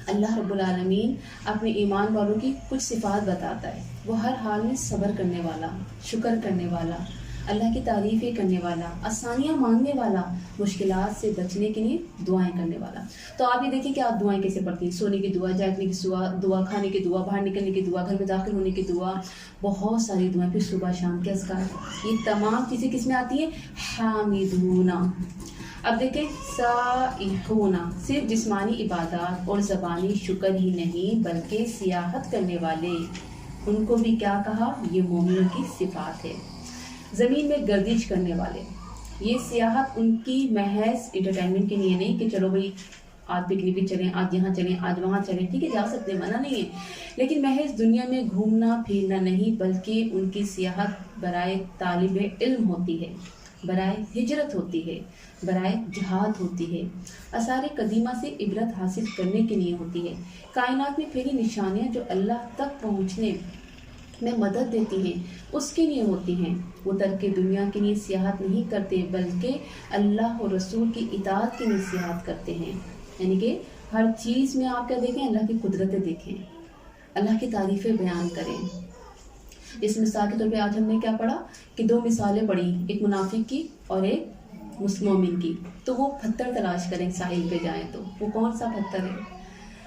اللہ رب العالمین اپنے ایمان والوں کی کچھ صفات بتاتا ہے، وہ ہر حال میں صبر کرنے والا، شکر کرنے والا، اللہ کی تعریفیں کرنے والا، آسانیاں مانگنے والا، مشکلات سے بچنے کے لیے دعائیں کرنے والا۔ تو آپ یہ دیکھیں کہ آپ دعائیں کیسے پڑھتی ہیں، سونے کی دعا، جاگنے کی دعا، کھانے کی دعا، باہر نکلنے کی دعا، گھر میں داخل ہونے کی دعا، بہت ساری دعائیں، پھر صبح شام کے اذکار، یہ تمام چیزیں کس میں آتی ہیں؟ حامدونا۔ اب دیکھیں سائحونا، صرف جسمانی عبادات اور زبانی شکر ہی نہیں بلکہ سیاحت کرنے والے، ان کو بھی کیا کہا؟ یہ مومنوں کی صفات ہے۔ زمین میں گردش کرنے والے، یہ سیاحت ان کی محض انٹرٹینمنٹ کے لیے نہیں کہ چلو بھائی آج پکنک بھی چلیں، آج یہاں چلیں، آج وہاں چلیں، ٹھیک ہے جا سکتے ہیں، منع نہیں ہے، لیکن محض دنیا میں گھومنا پھرنا نہیں، بلکہ ان کی سیاحت برائے طالب علم ہوتی ہے، برائے ہجرت ہوتی ہے، برائے جہاد ہوتی ہے، آثار قدیمہ سے عبرت حاصل کرنے کے لیے ہوتی ہے، کائنات میں پھیلی نشانیاں جو اللہ تک پہنچنے میں مدد دیتی ہیں اس کے لیے ہوتی ہیں۔ وہ ترک دنیا کے لیے سیاحت نہیں کرتے بلکہ اللہ اور رسول کی اطاعت کے لیے سیاحت کرتے ہیں، یعنی کہ ہر چیز میں آپ کیا دیکھیں؟ اللہ کی قدرتیں دیکھیں، اللہ کی تعریفیں بیان کریں۔ اس مثال کے طور پہ آج ہم نے کیا پڑھا کہ دو مثالیں پڑھی، ایک منافق کی اور ایک مومن کی، تو وہ پتھر تلاش کریں، ساحل پہ جائیں تو وہ کون سا پتھر ہے؟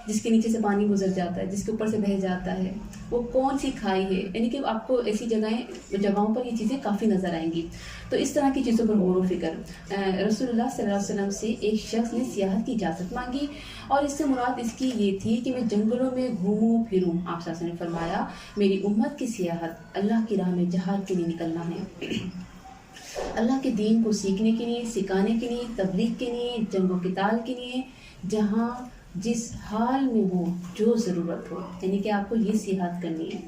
جس کے نیچے سے پانی گزر جاتا ہے، جس کے اوپر سے بہہ جاتا ہے، وہ کون سی کھائی ہے، یعنی کہ آپ کو ایسی جگہوں پر یہ چیزیں کافی نظر آئیں گی۔ تو اس طرح کی چیزوں پر غور و فکر۔ رسول اللہ صلی اللہ علیہ وسلم سے ایک شخص نے سیاحت کی اجازت مانگی اور اس سے مراد اس کی یہ تھی کہ میں جنگلوں میں گھوموں پھروں۔ آپ صلی اللہ علیہ وسلم نے فرمایا میری امت کی سیاحت اللہ کی راہ میں جہاد کے لیے نکلنا ہے، اللہ کے دین کو سیکھنے کے لیے، سکھانے کے لیے، تبلیغ کے لیے، جنگ و قتال کے لیے، جہاں جس حال میں ہو، جو ضرورت ہو، یعنی کہ آپ کو یہ سیاحت کرنی ہے۔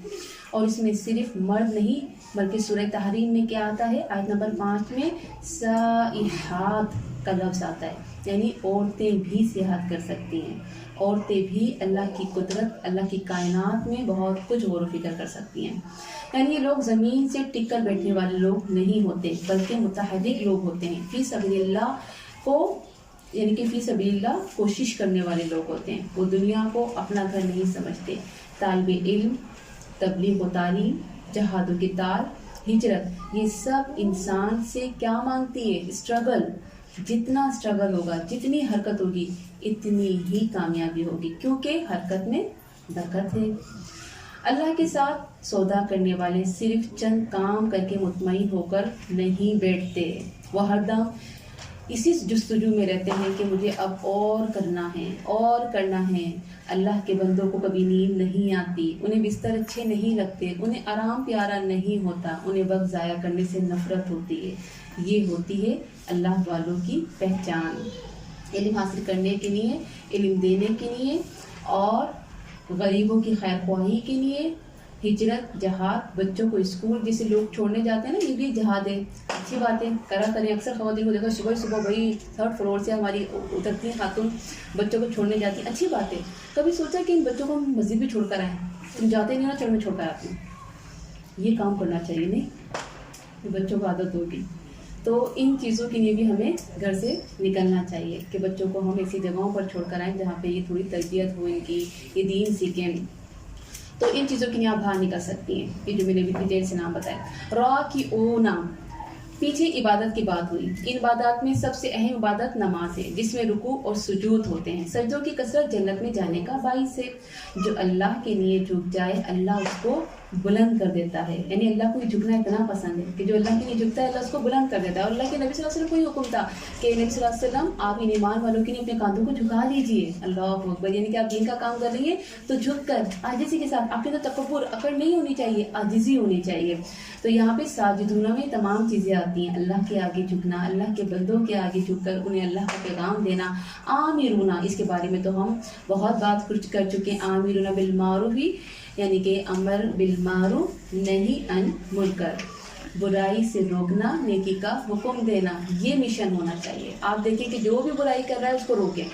اور اس میں صرف مرد نہیں بلکہ سورہ تحریم میں کیا آتا ہے، آیت نمبر 5 میں سائحات کا لفظ آتا ہے، یعنی عورتیں بھی سیاحت کر سکتی ہیں، عورتیں بھی اللہ کی قدرت، اللہ کی کائنات میں بہت کچھ غور و فکر کر سکتی ہیں۔ یعنی یہ لوگ زمین سے ٹک کر بیٹھنے والے لوگ نہیں ہوتے بلکہ متحرک لوگ ہوتے ہیں، فی سبیل اللہ کو، یعنی کہ فی سبیل اللہ کوشش کرنے والے لوگ ہوتے ہیں۔ وہ دنیا کو اپنا گھر نہیں سمجھتے۔ طالب علم، تبلیغ و تعلیم، جہاد و قتال، ہجرت، یہ سب انسان سے کیا مانگتی ہے؟ اسٹرگل۔ جتنا اسٹرگل ہوگا، جتنی حرکت ہوگی، اتنی ہی کامیابی ہوگی، کیونکہ حرکت میں برکت ہے۔ اللہ کے ساتھ سودا کرنے والے صرف چند کام کر کے مطمئن ہو کر نہیں بیٹھتے، وہ ہر دم اسی جستجو میں رہتے ہیں کہ مجھے اب اور کرنا ہے، اور کرنا ہے۔ اللہ کے بندوں کو کبھی نیند نہیں آتی، انہیں بستر اچھے نہیں لگتے، انہیں آرام پیارا نہیں ہوتا، انہیں وقت ضائع کرنے سے نفرت ہوتی ہے۔ یہ ہوتی ہے اللہ والوں کی پہچان۔ علم حاصل کرنے کے لیے، علم دینے کے لیے اور غریبوں کی خیر خواہی کے لیے ہجرت، جہاد، بچوں کو اسکول جیسے لوگ چھوڑنے جاتے ہیں نا، یہ بھی جہاد ہے۔ اچھی بات ہے، کرا کریں۔ اکثر خواتین کو دیکھو صبح بھائی 3rd فلور سے ہماری اترتی ہیں خاتون، بچوں کو چھوڑنے جاتی ہیں، اچھی بات ہے۔ کبھی سوچا کہ ان بچوں کو ہم مسجد بھی چھوڑ کر آئیں؟ تم جاتے نہیں نا، چلو میں چھوڑ کر آتی ہوں۔ یہ کام کرنا چاہیے، نہیں بچوں کو عادت ہوگی۔ تو ان چیزوں کے لیے بھی ہمیں گھر سے نکلنا چاہیے کہ بچوں کو ہم ایسی جگہوں پر چھوڑ کر آئیں جہاں پہ یہ تھوڑی تربیت ہو ان کی، یہ دین سیکھیں۔ تو ان چیزوں کے لیے آپ باہر نکل سکتی ہیں، یہ جو میں نے بھی ڈیٹیل سے نام بتایا۔ را کی او نام، پیچھے عبادت کی بات ہوئی۔ ان عبادات میں سب سے اہم عبادت نماز ہے، جس میں رکوع اور سجود ہوتے ہیں۔ سجدوں کی کثرت جنت میں جانے کا باعث ہے۔ جو اللہ کے لیے جھک جائے اللہ اس کو بلند کر دیتا ہے، یعنی اللہ کو جھکنا اتنا پسند ہے کہ جو اللہ کے لیے جھکتا ہے اللہ اس کو بلند کر دیتا ہے۔ اور اللہ کے نبی صلی اللہ علیہ وسلم کو یہ حکم تھا کہ نبی صلی اللہ علیہ وسلم آپ ان ایمان والوں کے لیے اپنے کاندھوں کو جھکا دیجیے۔ اللہ اکبر، یعنی کہ آپ دین کا کام کر رہی ہیں تو جھک کر عاجزی کے ساتھ، آپ کے اندر تکبر، اکڑ نہیں ہونی چاہیے، عاجزی ہونی چاہیے۔ تو یہاں پہ ساجدون میں تمام چیزیں آتی ہیں، اللہ کے آگے جھکنا، اللہ کے بندوں کے آگے جھک کر انہیں اللہ کا پیغام دینا۔ آمرون، اس کے بارے میں تو ہم بہت بات کر چکے ہیں۔ آمرون بالمعروف، یعنی کہ امر بالمعروف نہی عن منکر، برائی سے روکنا، نیکی کا حکم دینا، یہ مشن ہونا چاہیے۔ آپ دیکھیں کہ جو بھی برائی کر رہا ہے اس کو روکیں،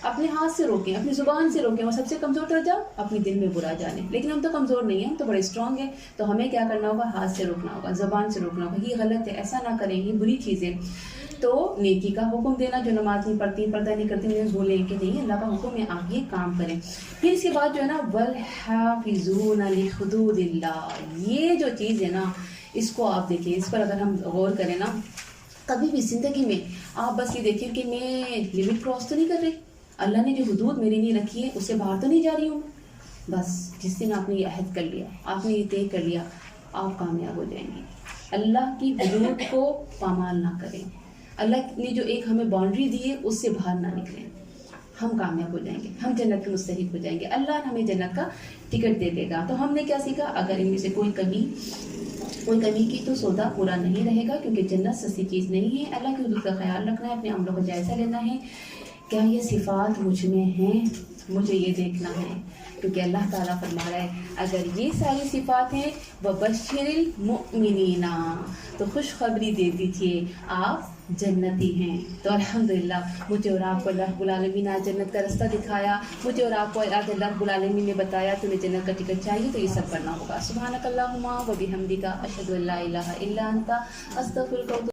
اپنے ہاتھ سے روکیں، اپنی زبان سے روکیں، اور سب سے کمزور درجہ اپنے دل میں برا جانے۔ لیکن ہم تو کمزور نہیں ہیں، ہم تو بڑے اسٹرانگ ہیں، تو ہمیں کیا کرنا ہوگا؟ ہاتھ سے روکنا ہوگا، زبان سے روکنا ہوگا، یہ غلط ہے، ایسا نہ کریں، یہ بری چیز ہے۔ تو نیکی کا حکم دینا، جو نماز نہیں پڑھتی، پردہ نہیں کرتی، انہیں بولیں کہ نہیں اللہ کا حکم ہے، آپ یہ کام کریں۔ پھر اس کے بعد جو ہے نا وَالْحَافِظُونَ لِحُدُودِ اللَّهِ، یہ جو چیز ہے نا، اس کو آپ دیکھیں، اس پر اگر ہم غور کریں نا، کبھی بھی زندگی میں آپ بس یہ دیکھیں کہ میں لمٹ کراس تو نہیں کر رہی، اللہ نے جو حدود میرے لیے رکھی ہے اس سے باہر تو نہیں جا رہی ہوں۔ بس جس دن آپ نے یہ عہد کر لیا، آپ نے یہ طے کر لیا، آپ کامیاب ہو جائیں گے۔ اللہ کی حدود کو پامال نہ کریں، اللہ نے جو ایک ہمیں باؤنڈری دی ہے اس سے باہر نہ نکلیں، ہم کامیاب ہو جائیں گے، ہم جنت کے مستحق ہو جائیں گے، اللہ ہمیں جنت کا ٹکٹ دے دے گا۔ تو ہم نے کیا سیکھا؟ اگر ان میں سے کوئی کمی کی تو سودا پورا نہیں رہے گا، کیونکہ جنت سستی چیز نہیں ہے۔ اللہ کی حدود کا خیال رکھنا ہے، اپنے عملوں کا جائزہ لینا ہے، کیا یہ صفات مجھ میں ہیں، مجھے یہ دیکھنا ہے، کیونکہ اللہ تعالیٰ فرما رہا ہے اگر یہ ساری صفات ہیں وَبَشِّرِ الْمُؤْمِنِينَ، تو خوشخبری دے دیجیے آپ جنتی ہیں۔ تو الحمدللہ مجھے اور آپ کو اللہ رب العالمین نے جنت کا رستہ دکھایا، مجھے اور آپ کو آج اللہ رب العالمین نے بتایا تمہیں جنت کا ٹکٹ چاہیے تو یہ سب کرنا ہوگا۔ سبحانک اللہم و بحمدک، اشہد ان لا الہ الا انت، استغفرک۔